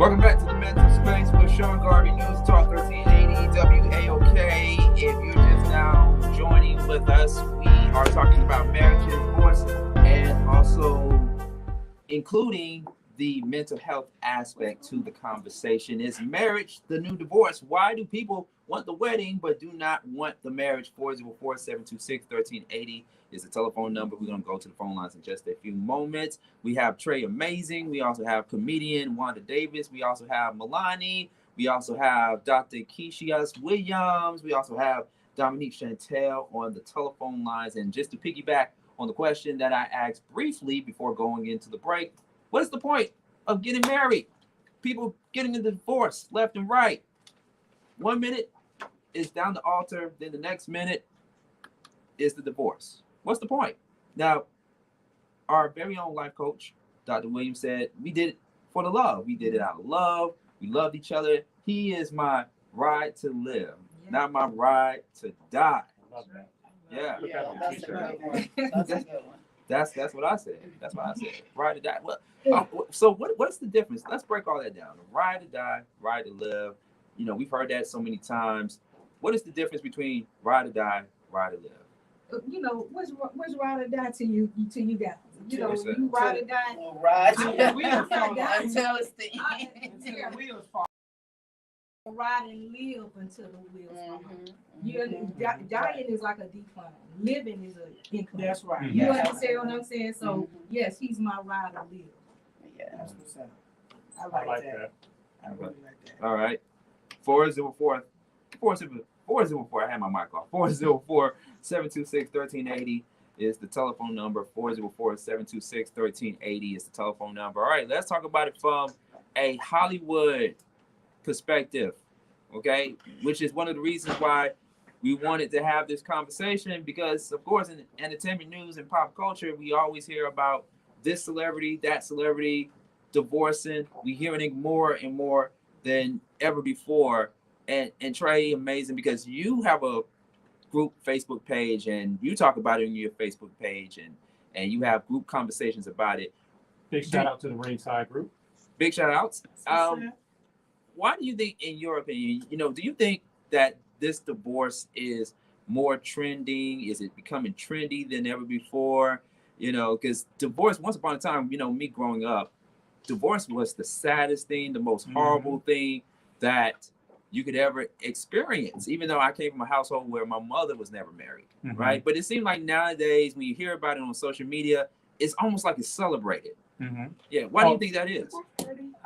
Welcome back to the Mental Space with Sean Garvey, News Talk 1380 WAOK. If you're just now joining with us, we are talking about marriage and divorce, and also including the mental health aspect to the conversation. Is marriage the new divorce? Why do people want the wedding but do not want the marriage? 404-726-1380 is the telephone number. We're going to go to the phone lines in just a few moments. We have Trey Amazing. We also have comedian Wanda Davis. We also have Milani. We also have Dr. Keisha Williams. We also have Dominique Chantel on the telephone lines. And just to piggyback on the question that I asked briefly before going into the break, what's the point of getting married? People getting a divorce left and right. 1 minute is down the altar, then the next minute is the divorce. What's the point? Now, our very own life coach, Dr. Williams, said we did it for the love. We did it out of love. We loved each other. He is my ride to live, not my ride to die. Love that. Yeah. That's a good one. That's a good one. That's what I said. That's what I said. Ride to die. Well, so what's the difference? Let's break all that down. Ride to die, ride to live. You know, we've heard that so many times. What is the difference between ride to die, ride to live? You know, what's ride or die to you guys? You know, What's that? you ride or die. Right. Until it's the end. Until the wheels fall. Ride and live until the wheels fall. Dying is like a decline. Living is an incline. That's right. You Yeah. understand what I'm saying? So yes, he's my ride or live. Yeah. That's what's up. I I like like that. that. I really like that. All right. 404, I had my mic off. 404-726-1380 is the telephone number. 404-726-1380 is the telephone number. All right, let's talk about it from a Hollywood perspective, okay? Which is one of the reasons why we wanted to have this conversation, because, of course, in entertainment news and pop culture, we always hear about this celebrity, that celebrity divorcing. We're hearing it more and more than ever before. And Trey, amazing, because you have a group Facebook page and you talk about it on your Facebook page, and you have group conversations about it. Big shout out to the Ringside group. Big shout outs. Why do you think, in your opinion, do you think that this divorce is more trending? Is it becoming trendy than ever before? Because divorce, once upon a time, me growing up, divorce was the saddest thing, the most horrible thing that you could ever experience, even though I came from a household where my mother was never married, right? But it seemed like nowadays, when you hear about it on social media, it's almost like it's celebrated. Yeah, why do you think that is?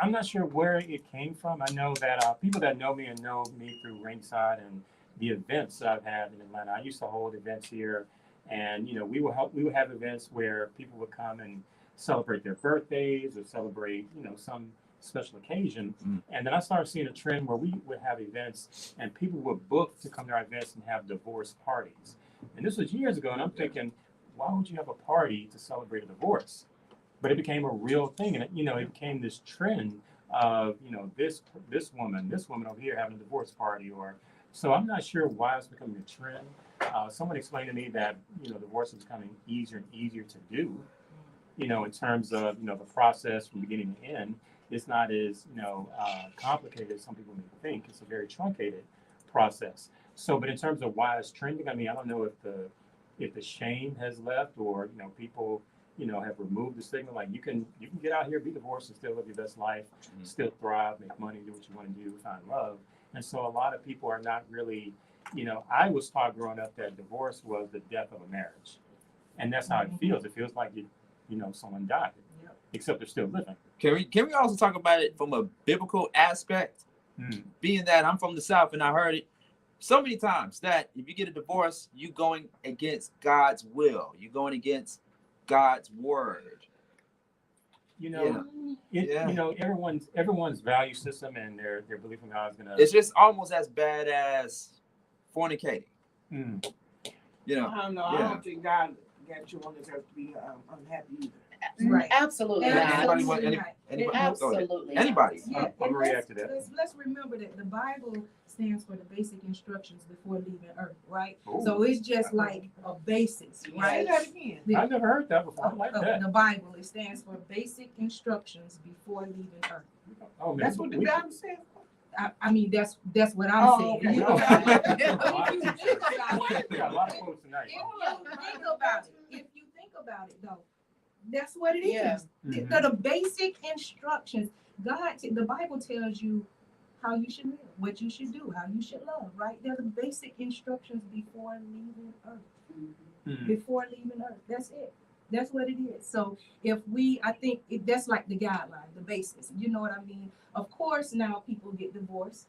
I'm not sure where it came from. I know that people that know me and know me through Ringside and the events that I've had in Atlanta. I used to hold events here, and we would have events where people would come and celebrate their birthdays or celebrate some special occasion. And then I started seeing a trend where we would have events and people would book to come to our events and have divorce parties. And this was years ago, and I'm thinking, why would you have a party to celebrate a divorce? But it became a real thing, and it became this trend of this woman over here having a divorce party. Or so I'm not sure why it's becoming a trend. Someone explained to me that divorce is becoming easier and easier to do, in terms of the process from beginning to end. It's not as complicated as some people may think. It's a very truncated process. So, but in terms of why it's trending, I don't know if the shame has left, or people have removed the stigma. Like you can get out here, be divorced, and still live your best life, still thrive, make money, do what you want to do, find love. And so a lot of people are not really, I was taught growing up that divorce was the death of a marriage, and that's how it feels. It feels like someone died, except they're still living. Can we also talk about it from a biblical aspect? Being that I'm from the South, and I heard it so many times that if you get a divorce, you're going against God's will. You're going against God's word. Everyone's value system and their belief in God is gonna. It's just almost as bad as fornicating. I don't know. I don't think God got you on this earth to be unhappy either. Right. Absolutely And not. Anybody want absolutely anybody? not. Go ahead. Absolutely not. Anybody? Yeah, I'm and gonna react to that. let's remember that the Bible stands for the basic instructions before leaving Earth, right? Ooh. So it's just like a basis, Say right? that again. I never heard that before. I like that. The Bible, it stands for basic instructions before leaving Earth. Oh, man. That's what the Bible says. I mean, that's what I'm saying. Okay. You know, We got a lot of quotes tonight. if you think about it though, that's what it is. Yeah. Mhm. The basic instructions. The Bible tells you how you should live, what you should do, how you should love, right? They're the basic instructions before leaving Earth. Mhm. Before leaving Earth. That's it. That's what it is. So I think that's like the guideline, the basis. You know what I mean? Of course, now people get divorced.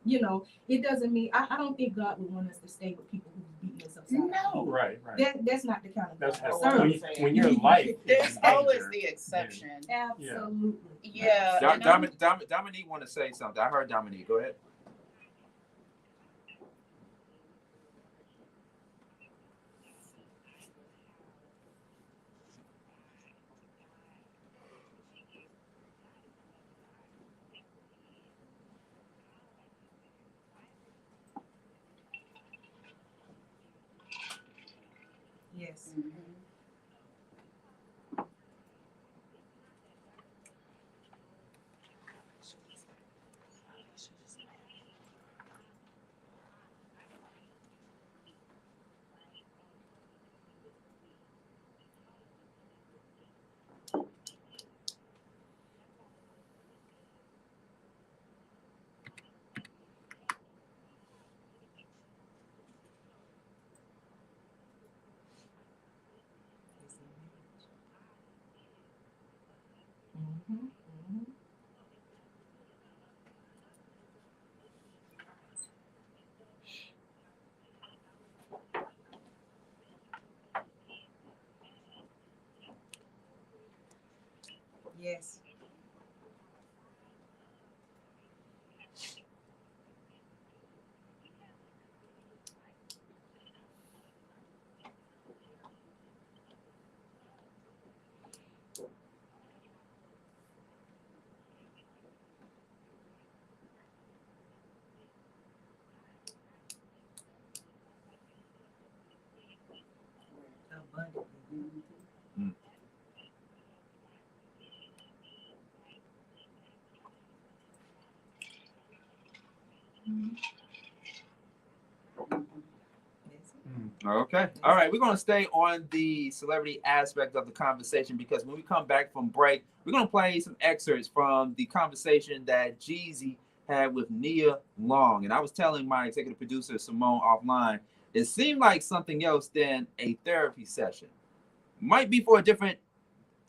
You know, it doesn't mean I don't think God would want us to stay with people who's beating us upside down. No. Right. That's not the kind of That's God I what serve. I'm saying. when your life. There's is in always danger, the exception. Absolutely. Yeah. and Dominique want to say something. I heard Dominique. Go ahead. Yes. Mhm. Mhm, mhm. Yes. Abundantly. Okay. All right. We're going to stay on the celebrity aspect of the conversation because when we come back from break, we're going to play some excerpts from the conversation that Jeezy had with Nia Long. And I was telling my executive producer, Simone, offline, it seemed like something else than a therapy session. Might be for a different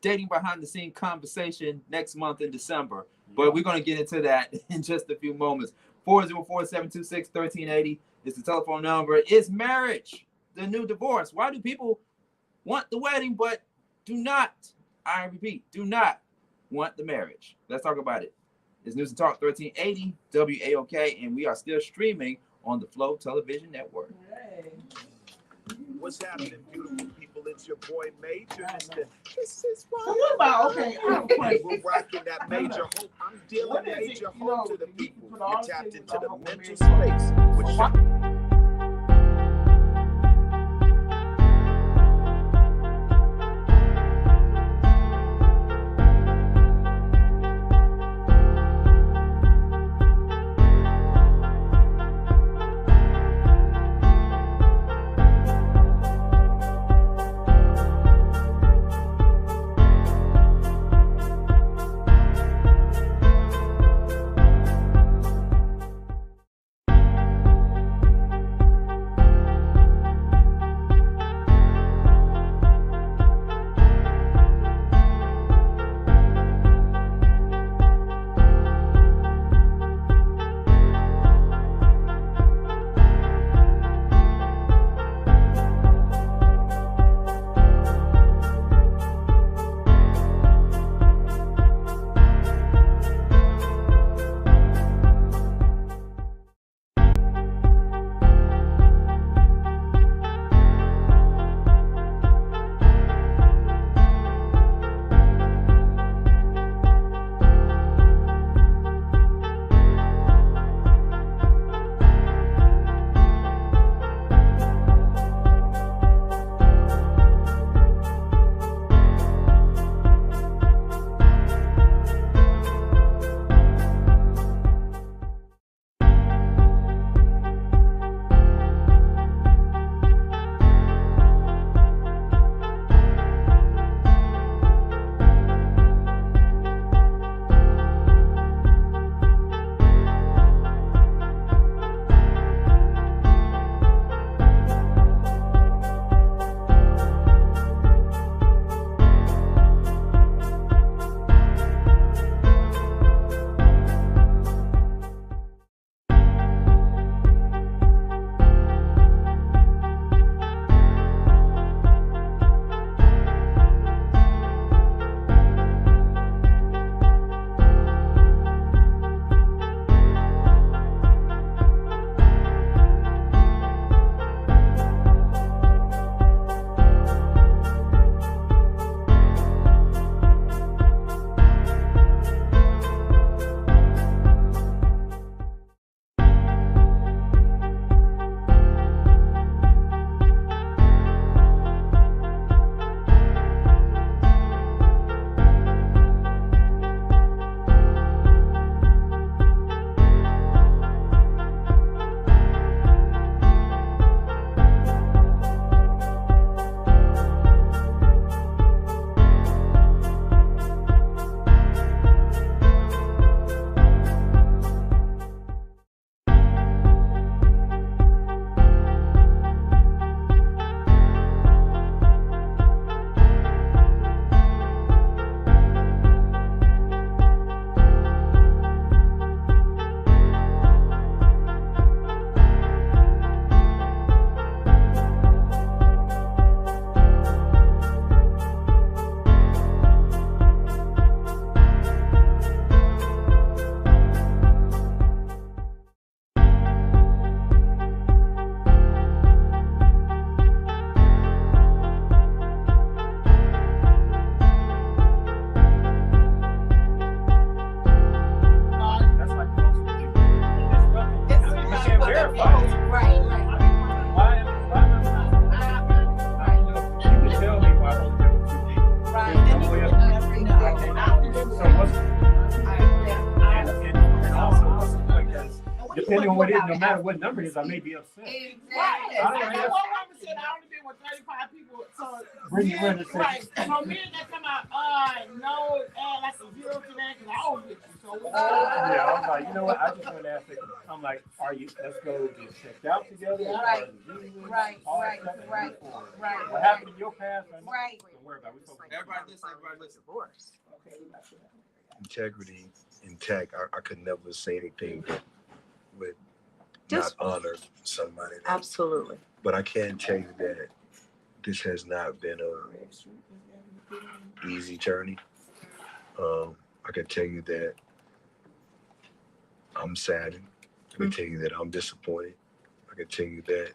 dating behind the scene conversation next month in December. But we're going to get into that in just a few moments. 404-726-1380 is the telephone number. Is marriage the new divorce? Why do people want the wedding but do not, I repeat, do not want the marriage? Let's talk about it. It's News and Talk 1380 WAOK, and we are still streaming on the Flow Television Network. Hey. What's happening, beautiful people? It's your boy Major. This is So what about, okay, I have a question. We're rocking that Major Hope. I'm dealing What is it, Major you know, Hope to the you people. put all You're the tapped things into on the Hope mental and space. Which So why- depending on what it is, no matter what number it is, I may be upset. Right. Exactly. I know one woman said I only been with 35 people, so Bring your men, in and right. say, So men that come out, no, add like a zero to that, because I don't get you. So yeah, I'm like, you know what? I just want to ask it. I'm like, let's go get checked out together. Right. Right. What happened in your past? Right. Don't worry about it. Everybody listen. okay, we got you. Integrity intact. I could never say anything with Just- not honor somebody. Absolutely. But I can tell you that this has not been a easy journey. I can tell you that I'm saddened. I can tell you that I'm disappointed. I can tell you that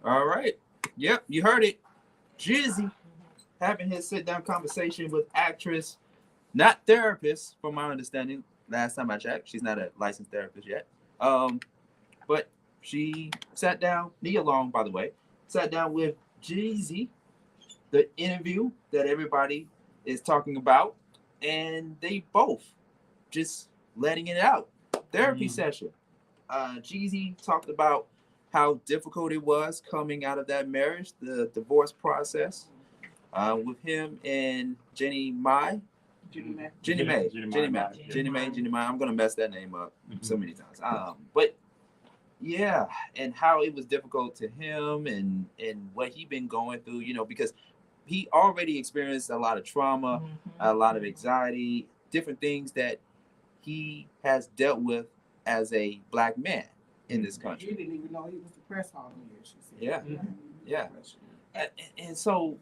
All right. Yep, you heard it. Jizzy having his sit-down conversation with actress, not therapist, from my understanding. Last time I checked, she's not a licensed therapist yet. But she sat down, Nia Long, by the way, sat down with Jizzy, the interview that everybody is talking about, and they both just letting it out. Therapy session. Jizzy talked about how difficult it was coming out of that marriage, the divorce process, with him and Jenny May. I'm gonna mess that name up so many times. But yeah, and how it was difficult to him and what he been going through, because he already experienced a lot of trauma, a lot of anxiety, different things that he has dealt with as a black man in this country. She didn't even know he was depressed all the years, she said. Yeah. And so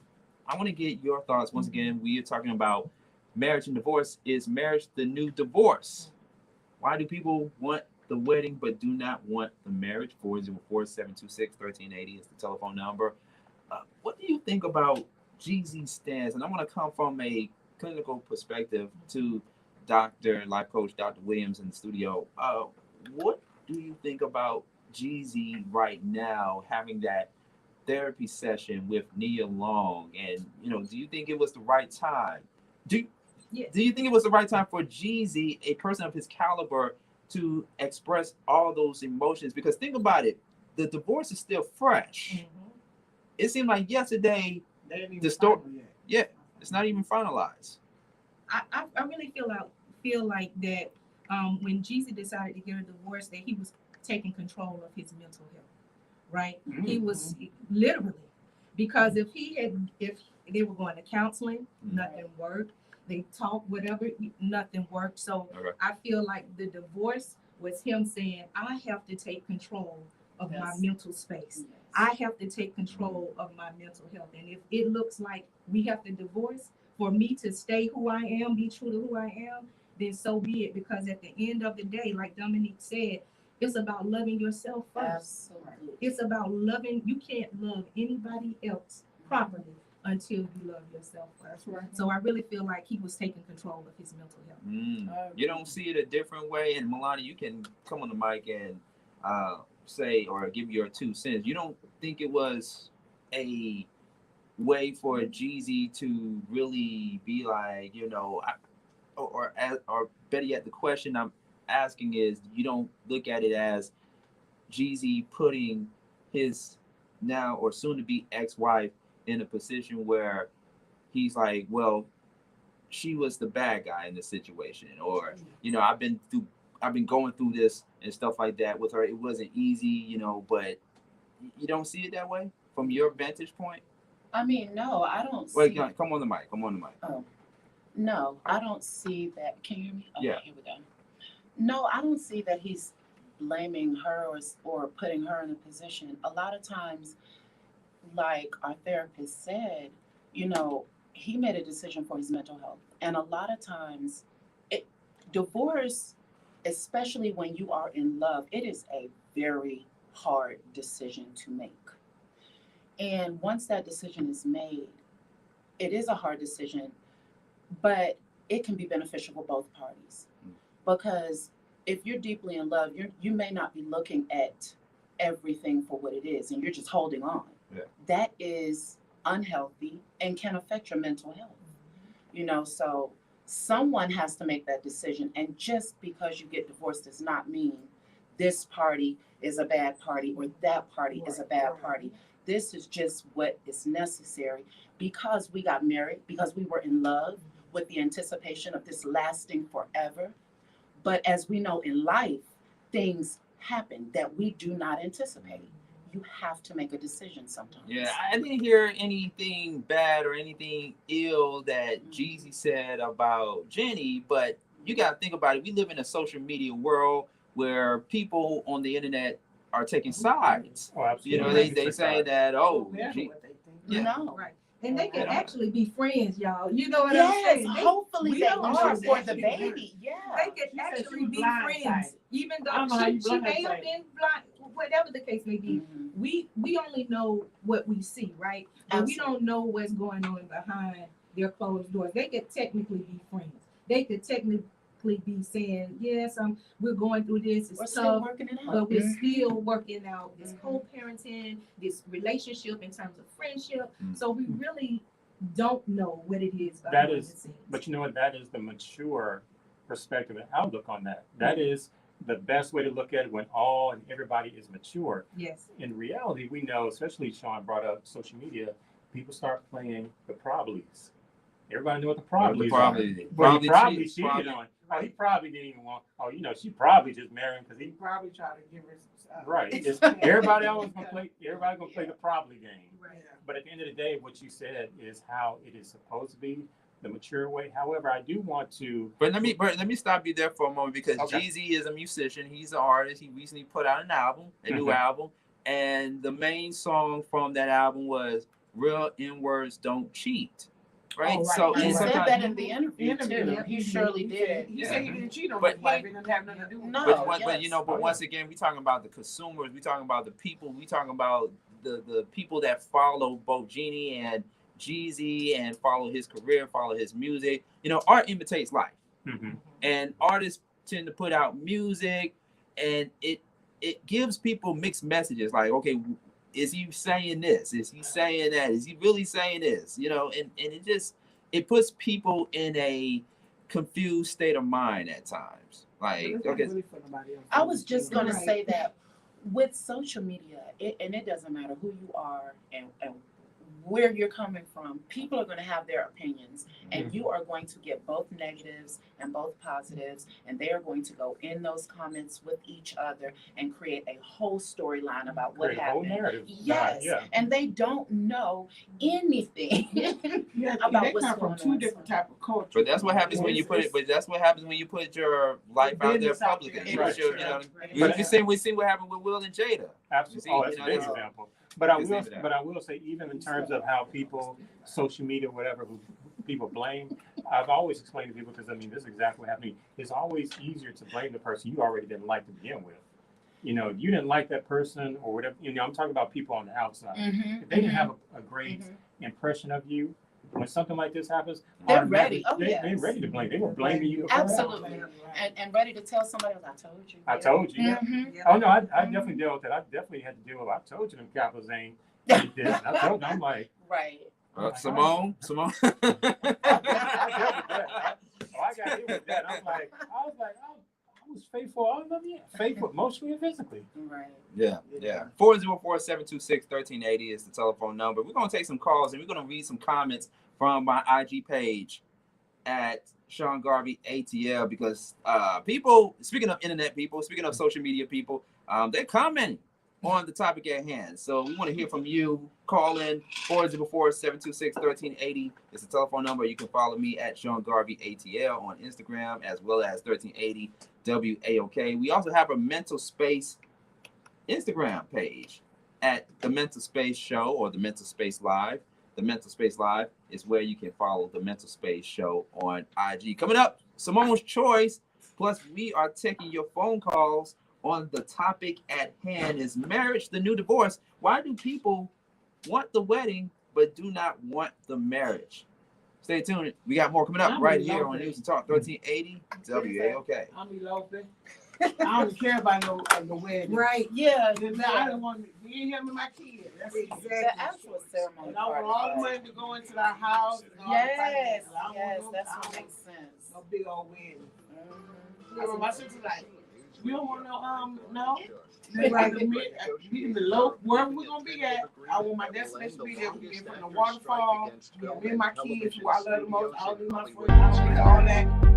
I want to get your thoughts. Once again, we are talking about marriage and divorce. Is marriage the new divorce? Why do people want the wedding but do not want the marriage? 404-726-1380 is the telephone number. What do you think about Jizzy's stance? And I want to come from a clinical perspective to Dr. Life Coach Dr. Williams in the studio. What do you think about Jizzy right now having that therapy session with Nia Long? And do you think it was the right time? Do you think it was the right time for Jizzy, a person of his caliber, to express all those emotions? Because think about it, the divorce is still fresh. It seemed like yesterday the story. Yeah, it's not even finalized. I really feel like that when Jizzy decided to get a divorce, that he was taking control of his mental health, right? He was literally, because if they were going to counseling, nothing worked. They talked, whatever, nothing worked. So I feel like the divorce was him saying, I have to take control of my mental space. I have to take control of my mental health. And if it looks like we have to divorce for me to stay who I am, be true to who I am, then so be it. Because at the end of the day, like Dominique said, it's about loving yourself first. Absolutely. It's about loving. You can't love anybody else properly until you love yourself first. So I really feel like he was taking control of his mental health. You don't see it a different way? And Milani, you can come on the mic and say or give your 2 cents. You don't think it was a way for Jizzy to really be like, or better yet, the question I'm asking is, you don't look at it as Jizzy putting his now or soon to be ex-wife in a position where he's like, well, she was the bad guy in the situation, or I've been going through this and stuff like that with her. It wasn't easy, but you don't see it that way from your vantage point? I mean, no, I don't see. Wait, come on the mic. Oh, no, I don't see that. Can you hear me? Okay, yeah. Here we go. No, I don't see that he's blaming her or putting her in a position. A lot of times, like our therapist said, he made a decision for his mental health. And a lot of times, divorce especially when you are in love, it is a very hard decision to make. And once that decision is made, it is a hard decision, but it can be beneficial for both parties. Because if you're deeply in love, you may not be looking at everything for what it is, and you're just holding on. Yeah. That is unhealthy and can affect your mental health. You know, so someone has to make that decision. And just because you get divorced does not mean this party is a bad party or that party is a bad party. This is just what is necessary because we got married, because we were in love with the anticipation of this lasting forever. But as we know in life, things happen that we do not anticipate. You have to make a decision sometimes. Yeah, I didn't hear anything bad or anything ill that Jeezy said about Jenny, but you got to think about it. We live in a social media world where people on the internet are taking sides. Oh, absolutely. You know, they say that, No. Right. And they can actually be friends, y'all. You know what I'm saying? Hopefully we they don't are know for that. the baby. Yeah. They can actually be friends, even though she may have been blind, whatever the case may be. We only know what we see, right? And we don't know what's going on behind their closed doors. They could technically be friends. They could technically be saying, yes, we're going through this. It's tough, but we're still working out this co-parenting, this relationship in terms of friendship. So we really don't know what it is behind the scenes. But you know what? That is the mature perspective and outlook on that. That is the best way to look at it when all and everybody is mature. Yes. In reality, we know, especially Sean brought up social media, people start playing the probablys. Everybody know what the probablys are. Well, he probably cheated on. Oh, he probably didn't even want. Oh, you know, she probably just married him because he probably tried to give her some. Right. It's, everybody always gonna play. Everybody gonna play the probably game. Right. But at the end of the day, what you said is how it is supposed to be, the mature way. However, I do want to. But let me stop you there for a moment because Jeezy is a musician. He's an artist. He recently put out an album, a new album, and the main song from that album was "Real N-Words Don't Cheat." Right? Oh, right. So he said that in the interview too. He surely did. He said he didn't cheat on his wife. It didn't have nothing to do with it. But you know, once again, we talking about the consumers. We talking about the people. We talking about the people that follow both Jeannie and Jeezy and follow his career, follow his music. You know, art imitates life, and artists tend to put out music, and it gives people mixed messages. Like, okay, is he saying this? Is he saying that? Is he really saying this? You know, and it puts people in a confused state of mind at times. Like, okay, I was just gonna say that with social media, it doesn't matter who you are and where you're coming from, people are going to have their opinions, and you are going to get both negatives and both positives, and they are going to go in those comments with each other and create a whole storyline about what happened. Yes, and they don't know anything about what's going on. Two different type of culture. But that's what happens when you put it. But that's what happens when you put your life out there publicly. We see what happened with Will and Jada. Absolutely. Oh, that's a big example. But I will say, even in terms of how people, social media, whatever, who people blame, I've always explained to people, because I mean, this is exactly what happened. It's always easier to blame the person you already didn't like to begin with. You know, if you didn't like that person or whatever, you know, I'm talking about people on the outside. If they didn't have a great impression of you, when something like this happens, they're ready. They're ready to blame. They were blaming you. Absolutely. And ready to tell somebody else, I told you. Oh, no, I definitely dealt with that. I definitely had to deal with, I told you them Capitals ain't did this. I told them, I'm like. Right. Simone. I dealt with that. I got hit with that. I was faithful all of them, faithful emotionally and physically. Right. Yeah. 404-726-1380 is the telephone number. We're gonna take some calls and we're gonna read some comments from my IG page at Sean Garvey ATL, because people, speaking of internet people, speaking of social media people, they're commenting on the topic at hand. So we want to hear from you. Call in 404-726-1380 is the telephone number. You can follow me at Sean Garvey ATL on Instagram, as well as 1380 WAOK. We also have a Mental Space Instagram page at The Mental Space Show or The Mental Space Live. The Mental Space Live is where you can follow The Mental Space Show on IG. Coming up, Simone's Choice. Plus, we are taking your phone calls on the topic at hand. Is marriage the new divorce? Why do people want the wedding but do not want the marriage? Stay tuned. We got more coming up right here on News and Talk 1380 WAOK. I'm eloping. I don't care about the wedding. Right, yeah. I don't want to hear me, my kids. That's Exactly. The actual ceremony. And I want all the money to go into our house. And all Yes, the finances. yes, I that's don't what want makes sense. no big old wedding. Mhm. My sister's like, you don't want no. Right. We can elope wherever we're gonna be at. I want my destination to be there. We can be from the waterfall. Me and my kids, who I love the most. I'll do my friends. I'll do all that.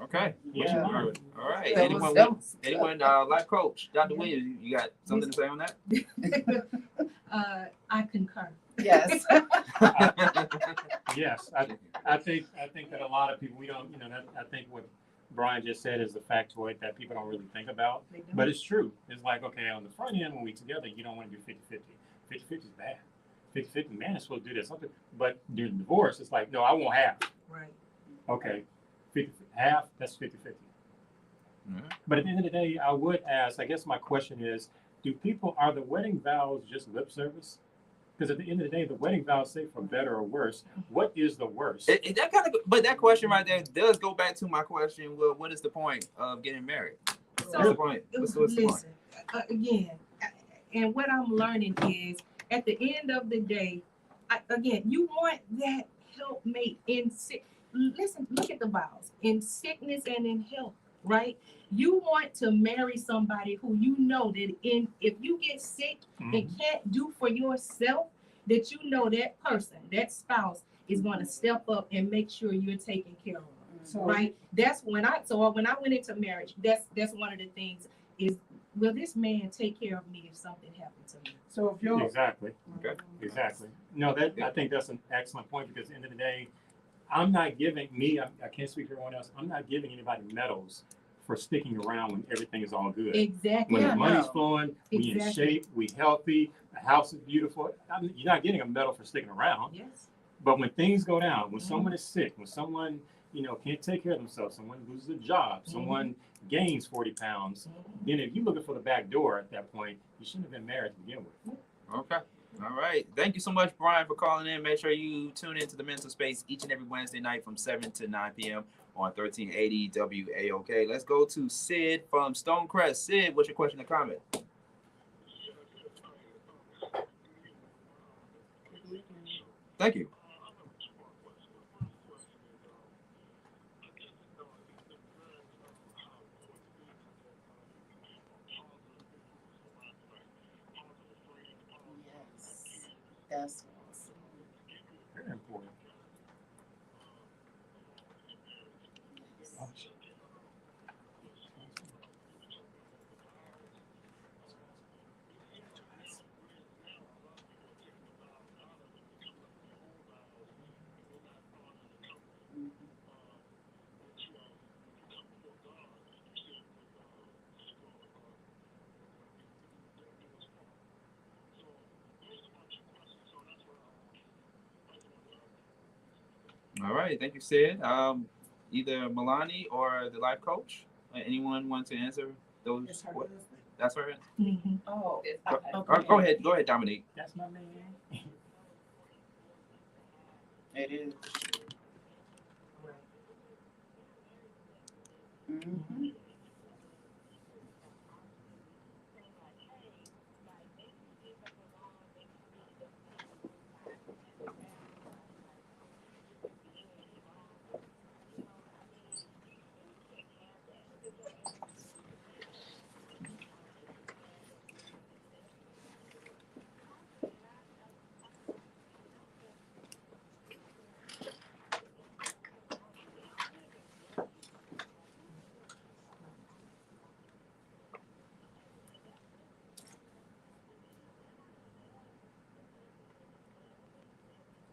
Okay. Yeah. All right. That was- Anyone life coach, Dr. Williams, you got something to say on that? I concur. Yes. Yes, I think that a lot of people, we don't, I think what Brian just said is the factoid that people don't really think about, but it's true. It's like, okay, on the front end, when we together, you don't want to do 50-50. 50-50 is bad. 50-50, man, it's supposed to do this. But during divorce, it's like, no, I want half. Right. Okay, 50, half, that's 50-50. But at the end of the day, I would ask, I guess my question is, are the wedding vows just lip service? Because at the end of the day, the wedding vows say for better or worse. What is the worst? But that question right there does go back to my question. Well, what is the point of getting married? What's the point? What's the point? Again, and what I'm learning is, at the end of the day, you want that helpmate listen, look at the vows, in sickness and in health, right? You want to marry somebody who you know that if you get sick and can't do for yourself, that you know that person, that spouse, is going to step up and make sure you're taken care of. Right? That's when I went into marriage, that's one of the things is, will this man take care of me if something happened to me? So if you're exactly. No, I think that's an excellent point, because at the end of the day, I'm not giving I can't speak for everyone else. I'm not giving anybody medals for sticking around when everything is all good. Exactly. When the money's flowing, we in shape, we healthy, the house is beautiful. You're not getting a medal for sticking around. Yes. But when things go down, when someone is sick, when someone can't take care of themselves, someone loses a job, someone gains 40 pounds, then if you're looking for the back door at that point, you shouldn't have been married to begin with. Okay. All right. Thank you so much, Brian, for calling in. Make sure you tune into the Mental Space each and every Wednesday night from 7 to 9 p.m. on 1380 WAOK. Let's go to Sid from Stonecrest. Sid, what's your question or comment? Thank you. That's very important. All right. Thank you, Sid. Either Milani or the life coach. Anyone want to answer those? That's her. Oh, go ahead. Go ahead, Dominique. That's my man. It is. Mm-hmm.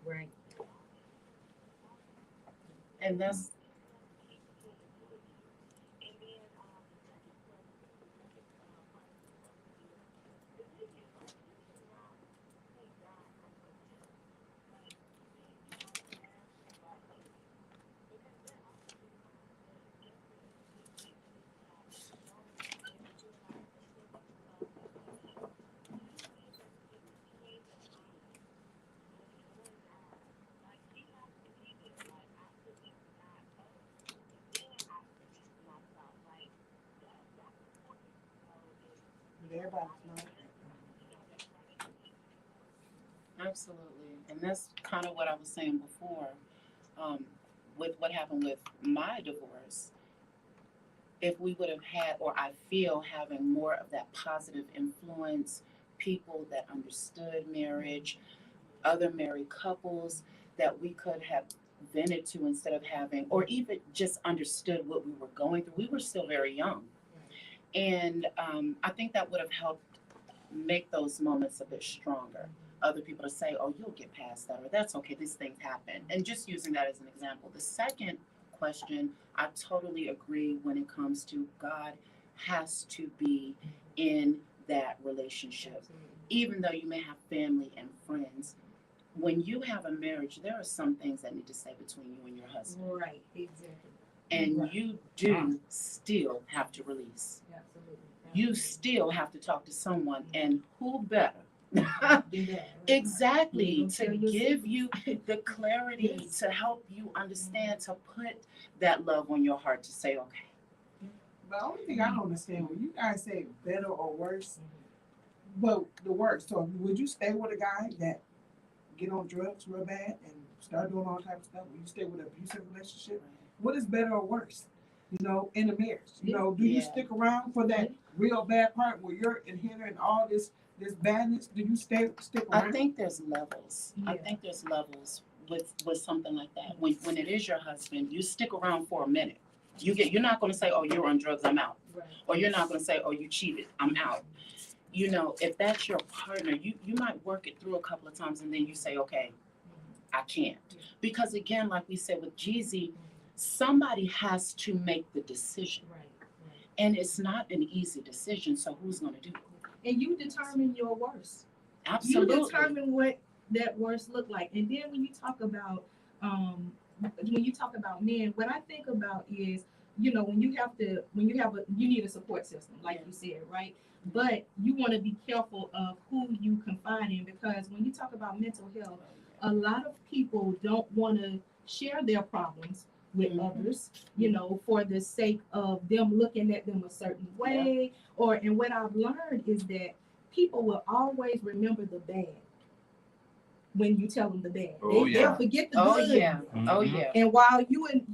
Right. And that's absolutely, and that's kind of what I was saying before, with what happened with my divorce. If we would have had, or I feel having more of that positive influence, people that understood marriage, other married couples, that we could have vented to instead of having, or even just understood what we were going through. We were still very young. And I think that would have helped make those moments a bit stronger. Other people to say, oh, you'll get past that, or that's okay, these things happen. And just using that as an example. The second question, I totally agree when it comes to God has to be in that relationship. Even though you may have family and friends, when you have a marriage, there are some things that need to stay between you and your husband. Right, exactly. And you do still have to release. Absolutely. You still have to talk to someone, and who better? Do that. Exactly, to Tell your give you the clarity, Yes. to help you understand, to put that love on your heart, to say, okay. The only thing I don't understand when you guys say better or worse, but the worst. So would you stay with a guy that get on drugs real bad and start doing all type of stuff? Would you stay with an abusive relationship? What is better or worse? You know, in a marriage. You know, do you stick around for that real bad part where you're inheriting all this badness? Do you stick around? I think there's levels. I think there's levels with something like that. When it is your husband, you stick around for a minute. You're not going to say, oh, you're on drugs, I'm out. Right. Or you're not going to say, oh, you cheated, I'm out. You know, if that's your partner, you might work it through a couple of times and then you say, okay, I can't. Because again, like we said with Jeezy, somebody has to make the decision. Right. And it's not an easy decision, so who's going to do it? And you determine your worst. Absolutely. You determine what that worst look like. And then when you talk about men, what I think about is, you know, you need a support system, like you said, right? But you want to be careful of who you confide in, because when you talk about mental health, a lot of people don't want to share their problems with others, you know, for the sake of them looking at them a certain way. And what I've learned is that people will always remember the bad when you tell them the bad. They'll forget the good. Oh yeah. And while you and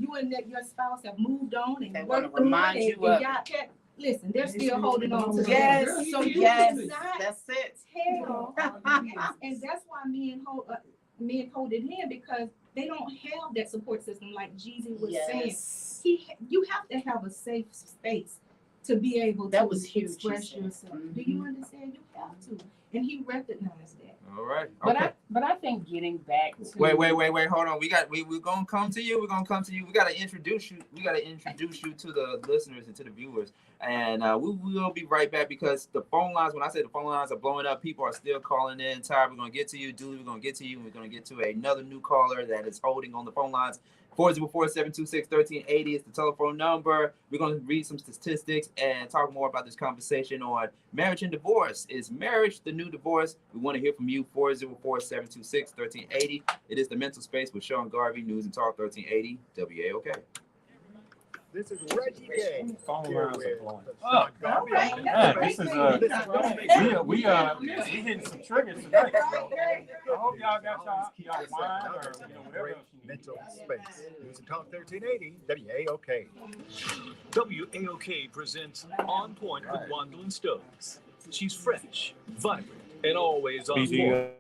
your spouse have moved on and they worked want to remind you of it. Listen, they're still holding on to yes. that. So you cannot that's it. tell. And that's why men hold it in, because they don't have that support system, like Jeezy was saying. You have to have a safe space to be able to express yourself. Do you understand? You have to. And he recognized that. All right. Okay. But I think getting back to wait, hold on. We're gonna come to you. We gotta introduce you. We gotta introduce you to the listeners and to the viewers. And we will be right back, because the phone lines, when I say the phone lines are blowing up, people are still calling in. Ty, we're gonna get to you. Dooley, we're gonna get to you. And we're gonna get to another new caller that is holding on the phone lines. 404-726-1380 is the telephone number. We're going to read some statistics and talk more about this conversation on marriage and divorce. Is marriage the new divorce? We want to hear from you. 404-726-1380. It is the Mental Space with Sean Garvey, News and Talk 1380 WAOK. This is Reggie Gay. Phone lines are blowing. Sean Garvey. This is we hitting some triggers tonight. I hope y'all got y'all wine or whatever else you need. Mental Space. News and Talk 1380 WAOK. WAOK presents On Point with Wandlin Stokes. She's fresh, vibrant, and always on point.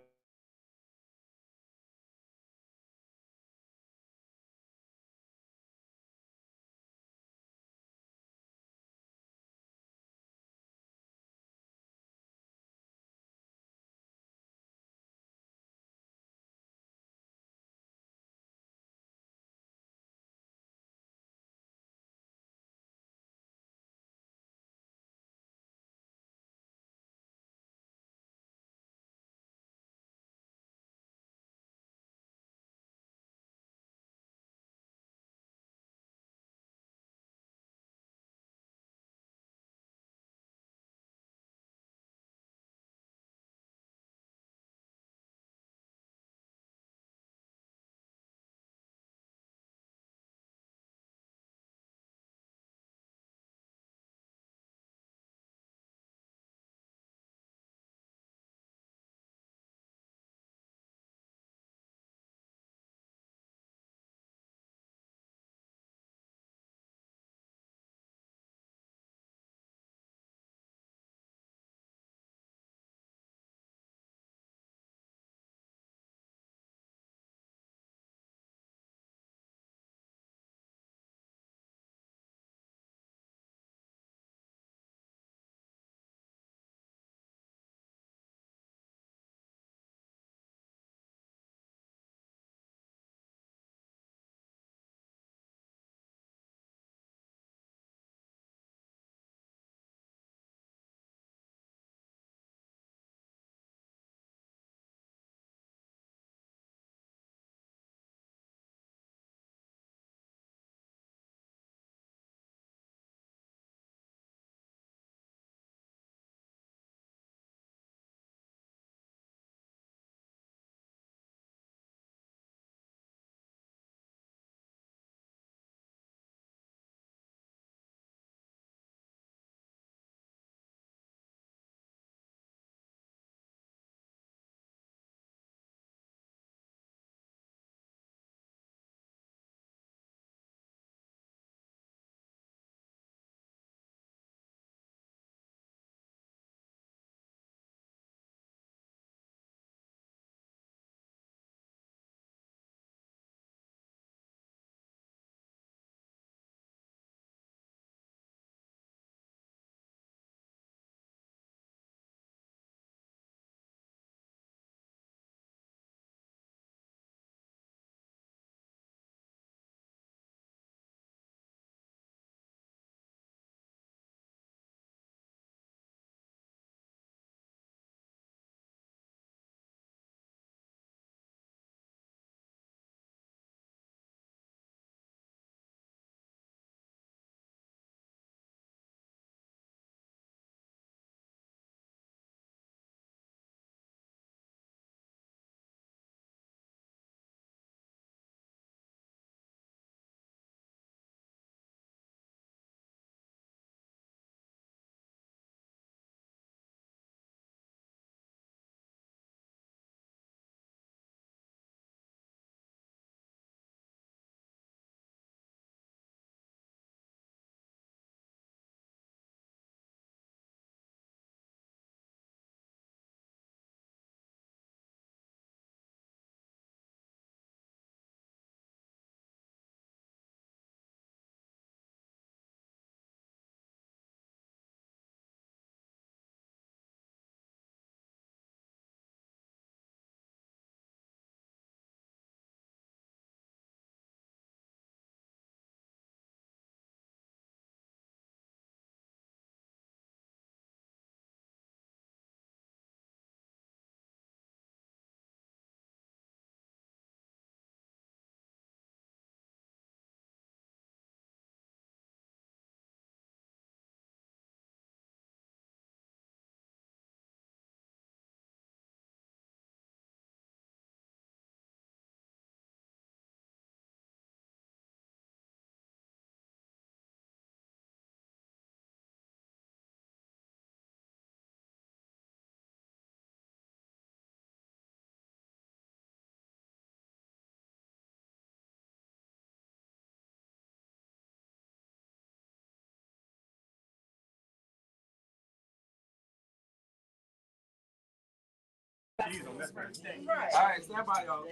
cheese on this one. Right. All right, stand by, y'all.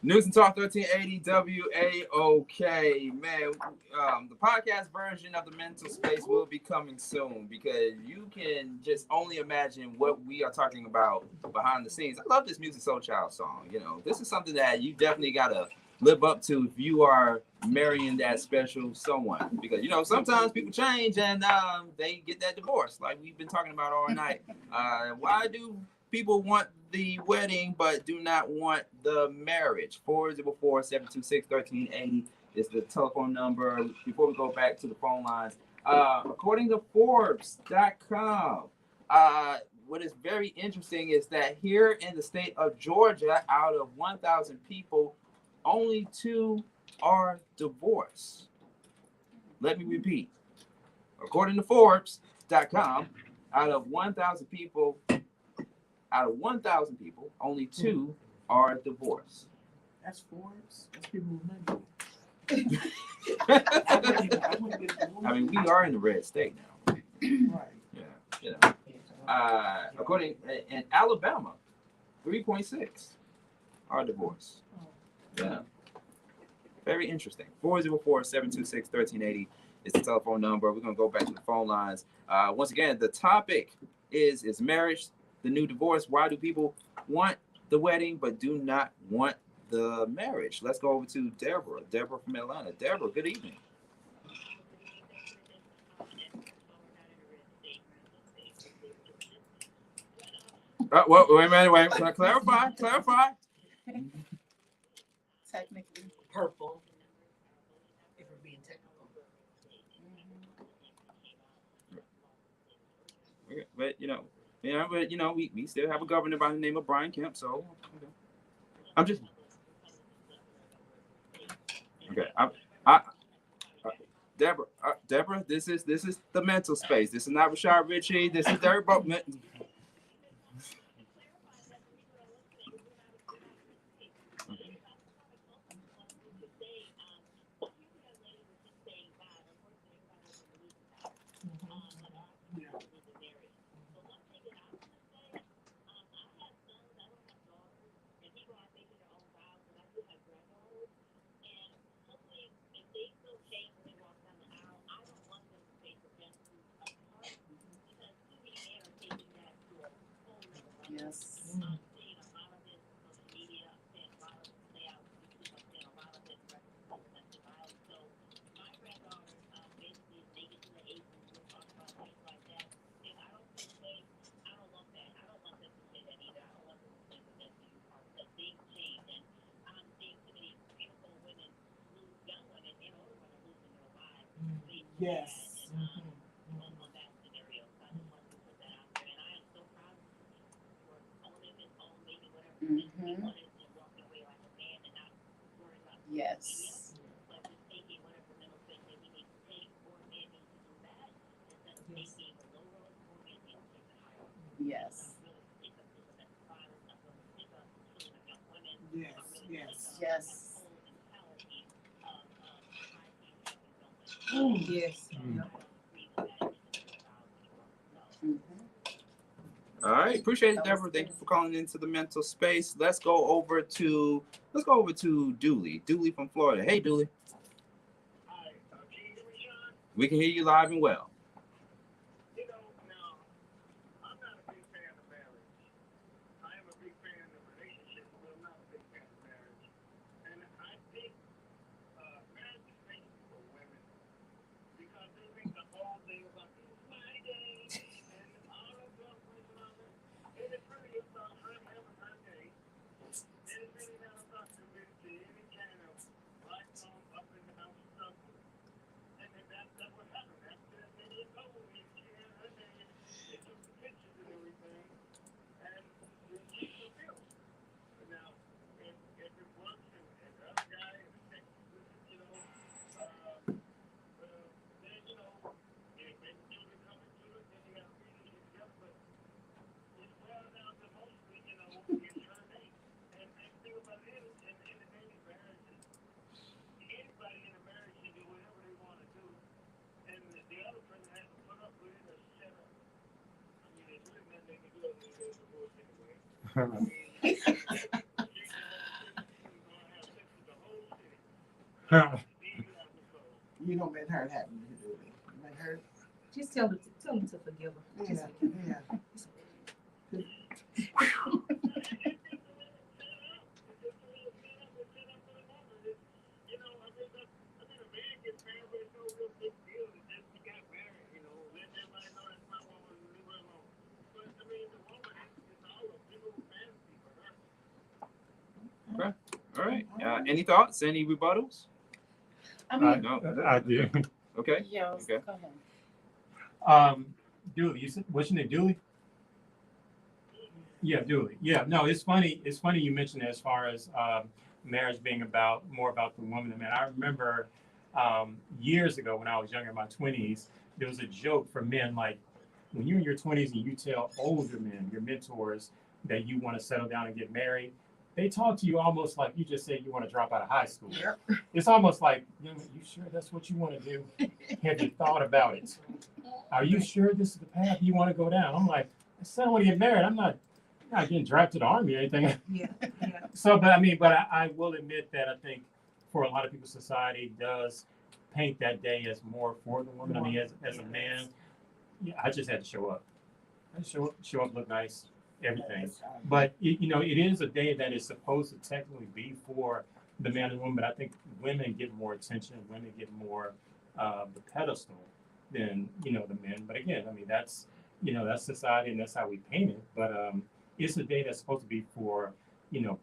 News and Talk 1380 WAOK. Man, the podcast version of the mental space will be coming soon because you can just only imagine what we are talking about behind the scenes. I love this Music Soul Child song. You know, this is something that you definitely got to live up to if you are marrying that special someone. Because, you know, sometimes people change and they get that divorce like we've been talking about all night. Why do people want the wedding but do not want the marriage? 404-726-1380 is the telephone number. Before we go back to the phone lines, according to Forbes.com, what is very interesting is that here in the state of Georgia, out of 1,000 people, only 2 are divorced. Let me repeat. According to Forbes.com, out of 1,000 people, only 2 are divorced. That's Forbes. That's people with money. I mean, we are in the red state now. Right. Yeah. You know. According in Alabama, 3.6 are divorced. Yeah. Very interesting. 404-726-1380 is the telephone number. We're gonna go back to the phone lines. Once again, the topic is marriage the new divorce? Why do people want the wedding but do not want the marriage? Let's go over to Deborah. Deborah from Atlanta. Deborah, good evening. Well, wait a minute. Wait. Clarify. Technically. Purple. If we're being technical. But we still have a governor by the name of Brian Kemp. So I'm just okay. Deborah, this is the mental space. This is not Rashad Ritchie. This is Derek Boatman. Yes. Yes. Mm-hmm. Yes. Yes. Yes. Yes. Yes. Mm-hmm. All right, appreciate it, Deborah. Thank you for calling into the mental space. Let's go over to Dooley. Dooley from Florida. Hey, Dooley. Hi, can you hear me, Sean? We can hear you live and well. You know, now, I'm not a big fan of marriage. I am a big fan of relationships, but I'm not a big fan of marriage. And I think marriage is made for women because they make the whole thing about this is my day and all of those things and all that. And it's really about her having her day. And it's really not about any kind of lifelong up and down struggle. And that's what happened. That's You don't make her happy. You make her. Just tell him to forgive her. Just Yeah. All right. Any thoughts? Any rebuttals? I mean, No. I do. Okay. yeah, Okay. go ahead. Dooley, you said, what's your name, Dooley? Yeah, Dooley. Yeah, no, it's funny. It's funny you mentioned it as far as marriage being more about the woman than man. I remember years ago when I was younger, in my 20s, there was a joke for men like when you're in your 20s and you tell older men, your mentors, that you want to settle down and get married. They talk to you almost like you just said you want to drop out of high school. Yep. It's almost like, you sure that's what you want to do? Have you thought about it? Are you sure this is the path you want to go down? I'm like, I said I want to get married. I'm not getting drafted to the army or anything. Yeah. So, but I will admit that I think for a lot of people, society does paint that day as more for the woman. I mean, as a man, yeah, I just had to show up. I just show up, look nice, everything. But it is a day that is supposed to technically be for the man and woman. But I think women get more attention. Women get more the pedestal than the men. But again, I mean that's society and that's how we paint it. But it's a day that's supposed to be for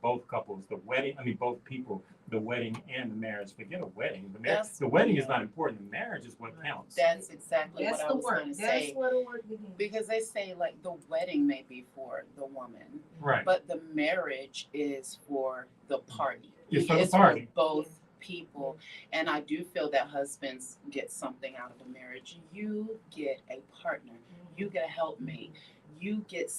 both couples. The wedding. I mean both people. The wedding and the marriage. Forget a wedding. The wedding is not important. The marriage is what counts. That's exactly That's what I the was word. going to That's say. what the word begins. Because they say like the wedding may be for the woman, Right. but the marriage is for the party. It's for the party. For both people. And I do feel that husbands get something out of a marriage. You get a partner. You get a helpmate. You get,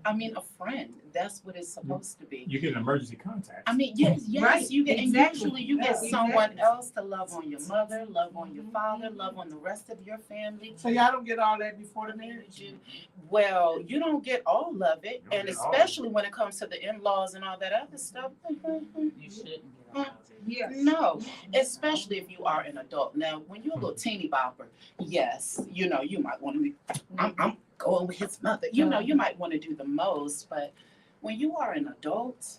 a friend. That's what it's supposed to be. You get an emergency contact. I mean, yes, Right, you get, exactly. and usually you get Yeah, someone exactly. else to love on your mother, love on your father, love on the rest of your family. So y'all don't get all that before the marriage? Well, you don't get all of it, You don't and get all of especially when it comes to the in-laws and all that other stuff. You shouldn't get all of it. Yeah. No, especially if you are an adult. Now, when you're a little teeny bopper, yes, you might want to be, I'm going with his mother. You might want to do the most, but when you are an adult,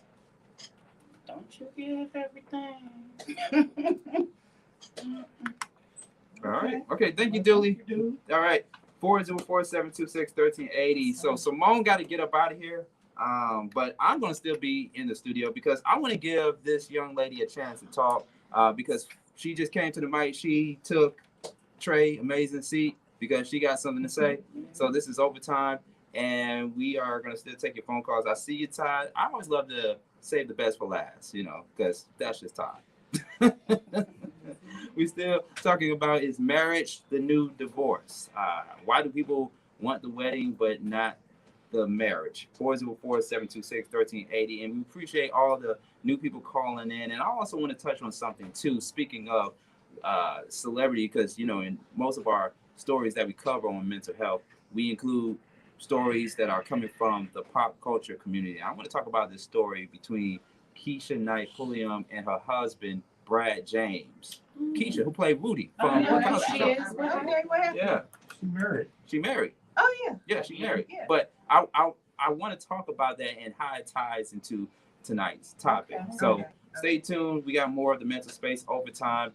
don't you give everything? All right. Okay. Thank you, Dooley. All right. 404-726-1380. So Simone got to get up out of here. But I'm going to still be in the studio because I want to give this young lady a chance to talk because she just came to the mic. She took Trey's amazing seat because she got something to say. So this is overtime, and we are going to still take your phone calls. I see you, Todd. I always love to save the best for last, because that's just Todd. We're still talking about is marriage the new divorce? Why do people want the wedding but not the marriage? 404-726-1380. And we appreciate all the new people calling in. And I also want to touch on something too. Speaking of celebrity, because in most of our stories that we cover on mental health, we include stories that are coming from the pop culture community. I want to talk about this story between Keisha Knight Pulliam and her husband Brad James. Keisha, who played Rudy from know the who Cosby she Show. is. Yeah, She married. she married. Oh yeah. Yeah, she married. Yeah. But I want to talk about that and how it ties into tonight's topic. Okay. So Okay. stay tuned. We got more of the mental space overtime.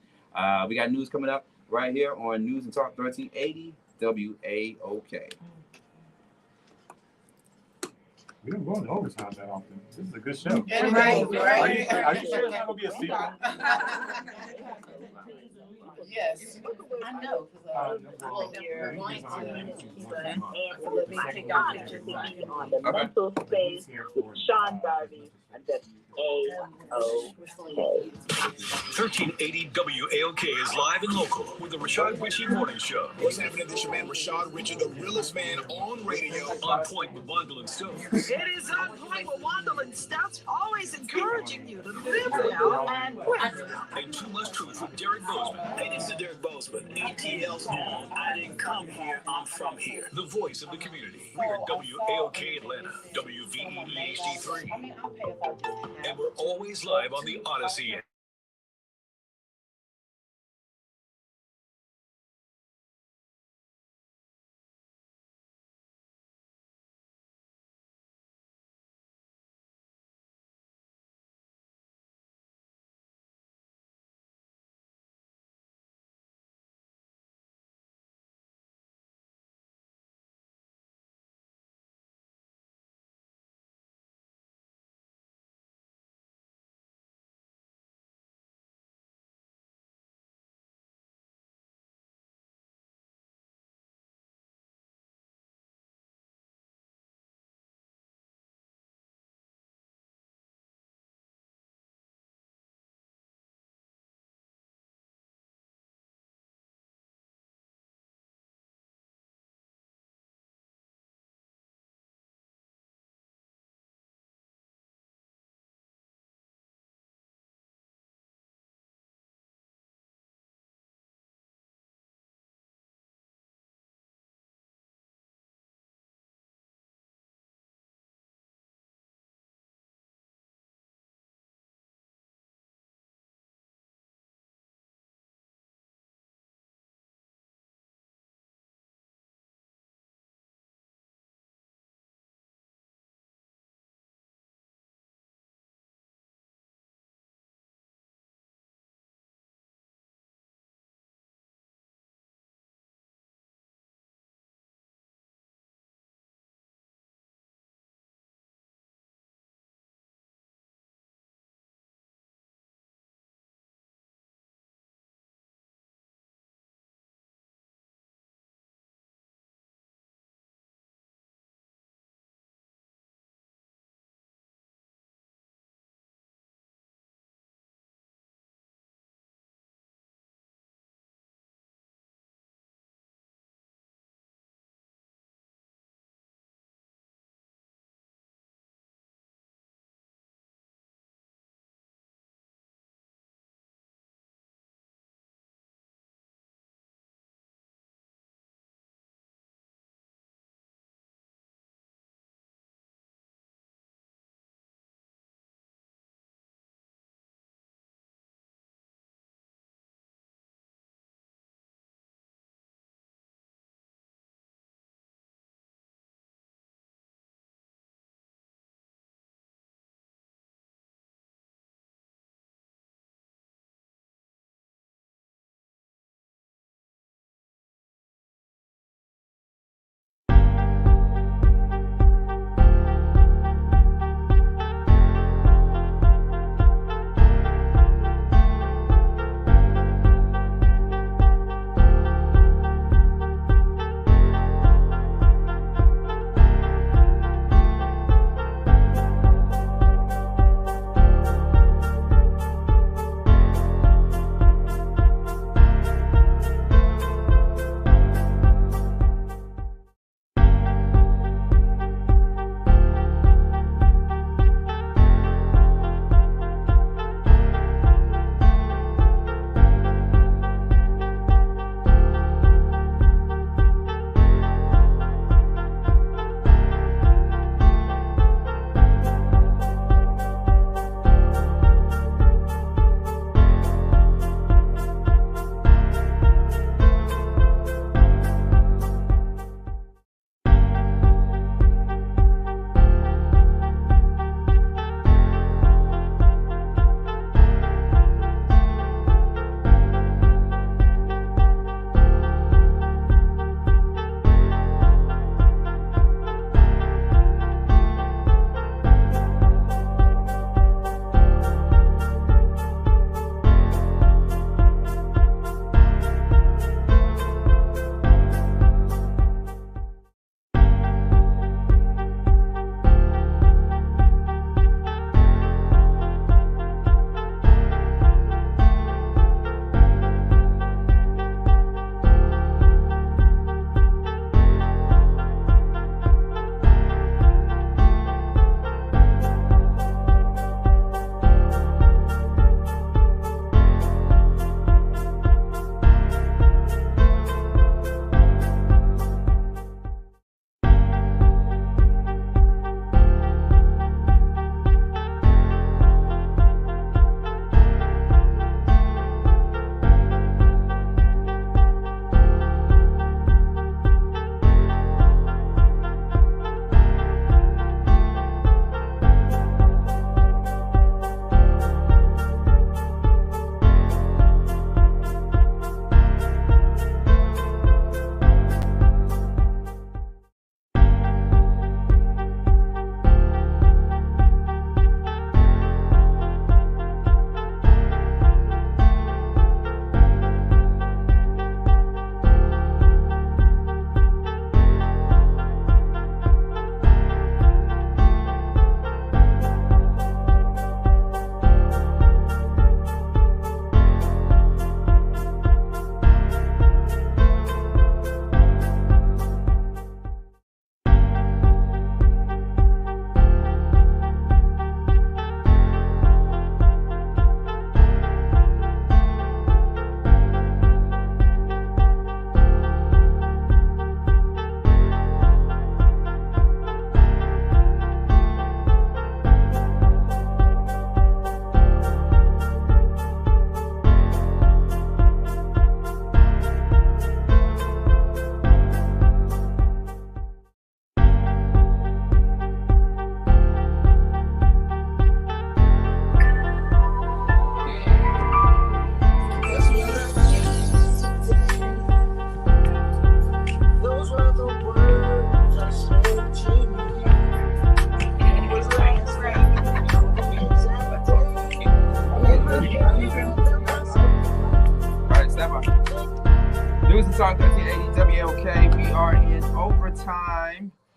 We got news coming up right here on News and Talk 1380 WAOK. We don't go into overtime that often. This is a good show. Right. Are you sure it's not going to be a sequel? Yes, I know. No Well, you're problem. going to, but let me take our pictures on the Okay. mental space with Sean Garvey, 1380 WAOK is live and local with the Rashad Ritchie Morning Show. What's happening? This your man Rashad Ritchie, the realest man on radio. On point with Wandel and Stokes. It is on point with Wandel and Stouts, always encouraging you to live well and win. And Too Much Truth with Derek Bozeman. Hey, this is Derek Bozeman, ATL's home. I didn't come here, I'm from here. The voice of the community. We are WAOK Atlanta, WVEE HD3. I mean, I'll pay if I do. And we're always live on the Odyssey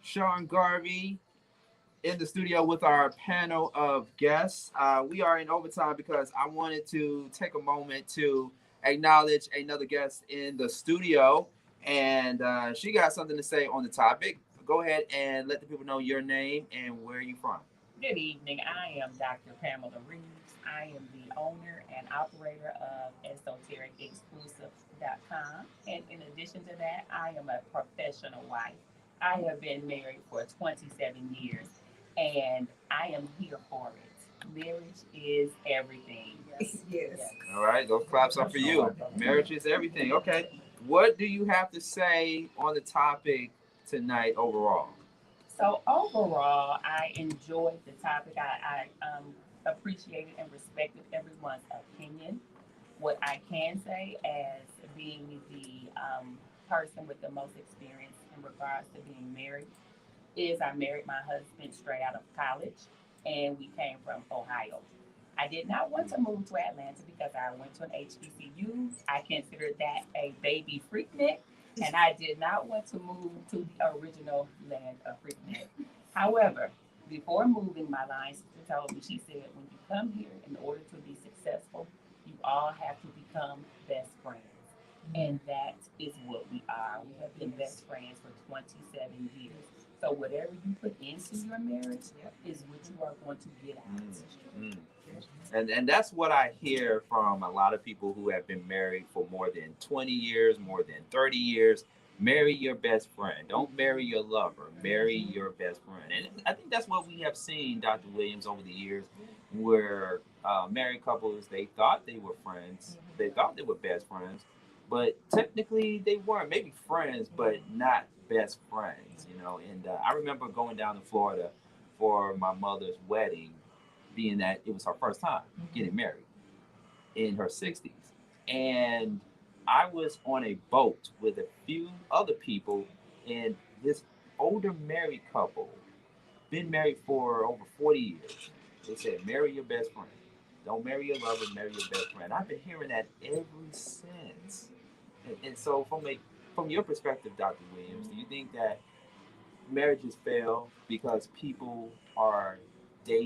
Sean Garvey in the studio with our panel of guests. We are in overtime because I wanted to take a moment to acknowledge another guest in the studio, and she got something to say on the topic. Go ahead and let the people know your name and where you're from. Good evening. I am Dr. Pamela Reeves. I am the owner and operator of EsotericExclusive.com. And in addition to that, I am a professional wife. I have been married for 27 years and I am here for it. Marriage is everything. Yes. All right, those claps are for you. Marriage is everything. Okay. What do you have to say on the topic tonight overall? So overall, I enjoyed the topic. I appreciated and respected everyone's opinion. What I can say, as being the person with the most experience in regards to being married, is I married my husband straight out of college, and we came from Ohio. I did not want to move to Atlanta because I went to an HBCU. I considered that a baby freaknik, and I did not want to move to the original land of freaknik. However, before moving, my line sister told me, she said, when you come here, in order to be successful, you all have to become best friends. And that is what we are. We have been best friends for 27 years. So whatever you put into your marriage is what you are going to get out. And that's what I hear from a lot of people who have been married for more than 20 years, more than 30 years. Marry your best friend. Don't marry your lover. Marry your best friend. And I think that's what we have seen, Dr. Williams, over the years, where married couples, they thought they were friends. They thought they were best friends, but technically they weren't. Maybe friends, but not best friends, you know. And I remember going down to Florida for my mother's wedding, being that it was her first time getting married in her 60s. And I was on a boat with a few other people, and this older married couple, been married for over 40 years. They said, marry your best friend. Don't marry your lover, marry your best friend. I've been hearing that ever since. And so from your perspective, Dr. Williams, do you think that marriages fail because people are dating